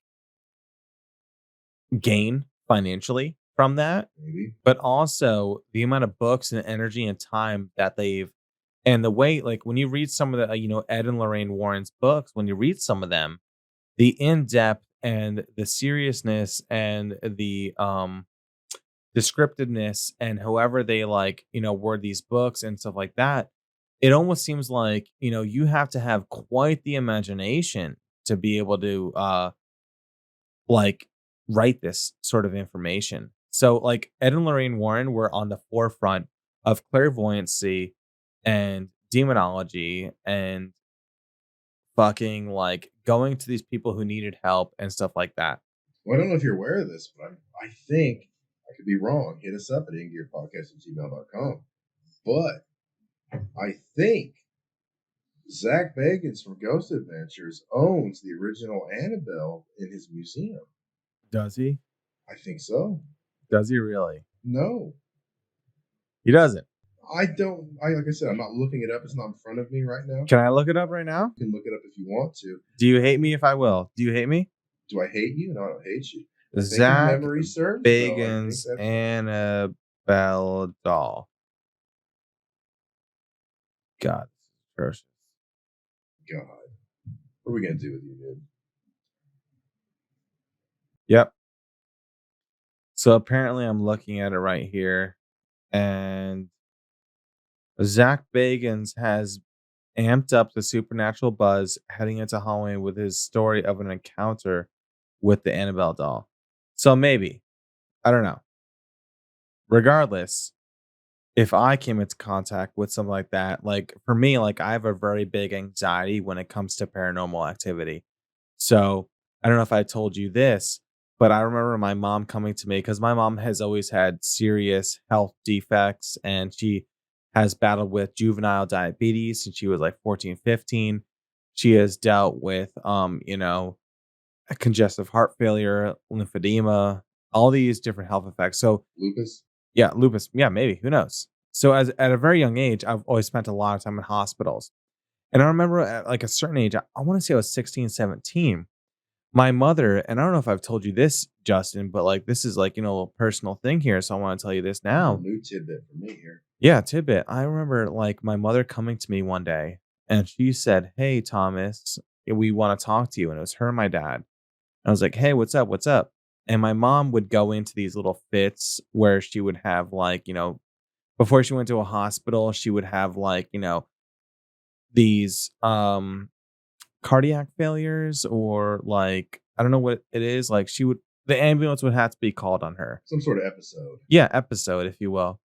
gain financially from that, Maybe. but also the amount of books and energy and time that they've and the way like when you read some of the Ed and Lorraine Warren's books, when you read some of them, the in-depth and the seriousness and the descriptiveness and however they like, word these books and stuff like that, it almost seems like, you have to have quite the imagination to be able to like write this sort of information. So like Ed and Lorraine Warren were on the forefront of clairvoyancy and demonology and fucking like going to these people who needed help and stuff like that. Well, I don't know if you're aware of this, but I think I could be wrong. Hit us up at ingearpodcast@gmail.com. But I think Zach Bagans from Ghost Adventures owns the original Annabelle in his museum. Does he? I think so. Does he really? No. He doesn't. I don't. Like I said, I'm not looking it up. It's not in front of me right now. Can I look it up right now? You can look it up if you want to. Do you hate me if I will? Do you hate me? Do I hate you? No, I don't hate you. Zach memory serves. Bagans Annabelle doll. God, atrocious. God, what are we gonna do with you, dude? Yep. So apparently I'm looking at it right here, and Zach Bagans has amped up the supernatural buzz heading into Halloween with his story of an encounter with the Annabelle doll. So maybe, I don't know. Regardless, if I came into contact with something like that, like for me, like I have a very big anxiety when it comes to paranormal activity. So I don't know if I told you this, but I remember my mom coming to me because my mom has always had serious health defects and she has battled with juvenile diabetes since she was like 14, 15. She has dealt with, a congestive heart failure, lymphedema, all these different health effects. So Lupus. yeah, lupus. Yeah, maybe. Who knows? So as at a very young age, I've always spent a lot of time in hospitals. And I remember at like a certain age, I want to say I was 16, 17. My mother, and I don't know if I've told you this, Justin, but like this is like, a little personal thing here. So I want to tell you this Oh, now. new tidbit for me here. Yeah, tidbit. I remember like my mother coming to me one day and she said, "Hey, Thomas, we want to talk to you." And it was her and my dad. I was like, "Hey, what's up? What's up?" And my mom would go into these little fits where she would have like, before she went to a hospital, she would have like, these cardiac failures or like I don't know what it is. Like the ambulance would have to be called on her. Some sort of episode. Yeah, episode, if you will.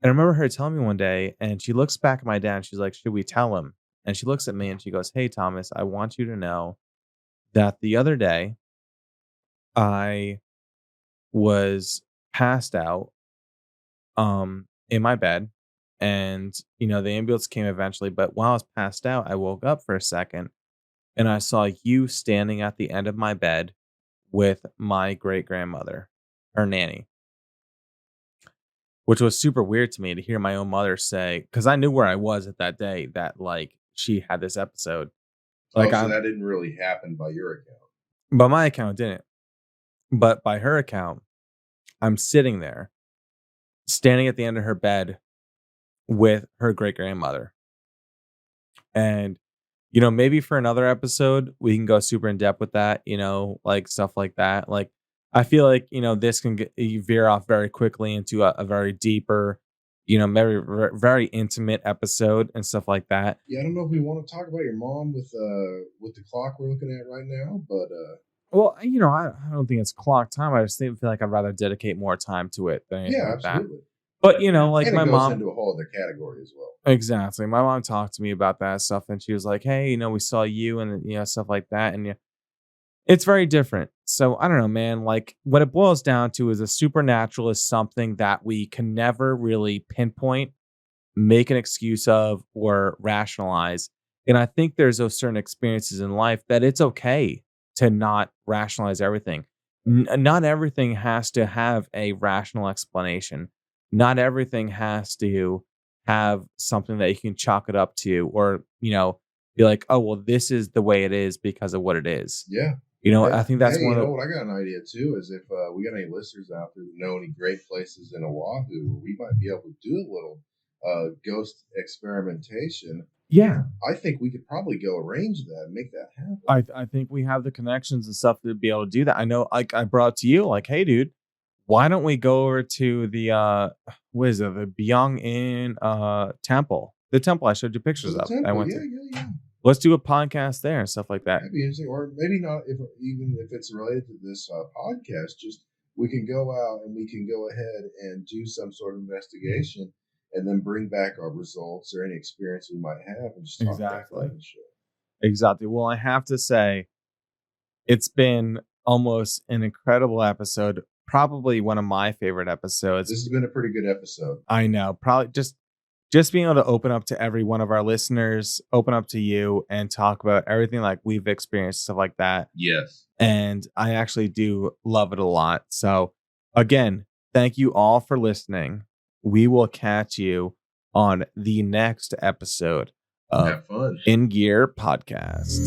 And I remember her telling me one day, and she looks back at my dad and she's like, "Should we tell him?" And she looks at me and she goes, "Hey, Thomas, I want you to know that the other day I was passed out in my bed and the ambulance came eventually, but while I was passed out, I woke up for a second and I saw you standing at the end of my bed with my great grandmother, her nanny." Which was super weird to me to hear my own mother say, because I knew where I was at that day that like she had this episode. Oh, Like so I'm that didn't really happen by your account. By my account didn't. But by her account, I'm sitting there, standing at the end of her bed with her great grandmother. And maybe for another episode, we can go super in depth with that, like stuff like that. Like, I feel like, this can you veer off very quickly into a very deeper, very, very intimate episode and stuff like that. Yeah, I don't know if we want to talk about your mom with the clock we're looking at right now, but Well, I don't think it's clock time. I just feel like I'd rather dedicate more time to it than anything yeah, like that. absolutely. But, like And my it goes mom. into a whole other category as well. Exactly. My mom talked to me about that stuff and she was like, "Hey, we saw you," and stuff like that. And it's very different. So I don't know, man. Like what it boils down to is a supernatural is something that we can never really pinpoint, make an excuse of, or rationalize. And I think there's those certain experiences in life that it's okay to not rationalize everything. Not everything has to have a rational explanation. Not everything has to have something that you can chalk it up to or, be like, "Oh, well, this is the way it is because of what it is." Yeah. I think that's Hey, one you of know the. what? I got an idea too. Is if we got any listeners out there that know any great places in Oahu where we might be able to do a little ghost experimentation, Yeah. I think we could probably go arrange that and make that happen. I think we have the connections and stuff to be able to do that. I know, like I brought to you, like, "Hey, dude, why don't we go over to the what is it, the Byung In temple, the temple I showed you So pictures the of. I temple, went yeah, to. yeah, yeah. Let's do a podcast there and stuff like that." That'd be interesting, or maybe not. If even if it's related to this podcast, just we can go out and we can go ahead and do some sort of investigation, and then bring back our results or any experience we might have, and just talk about that and shit. Exactly. Well, I have to say, it's been almost an incredible episode. Probably one of my favorite episodes. This has been a pretty good episode. I know. Probably just being able to open up to every one of our listeners, open up to you and talk about everything like we've experienced, stuff like that. Yes. And I actually do love it a lot. So again, thank you all for listening. We will catch you on the next episode of Have fun. In Gear Podcast.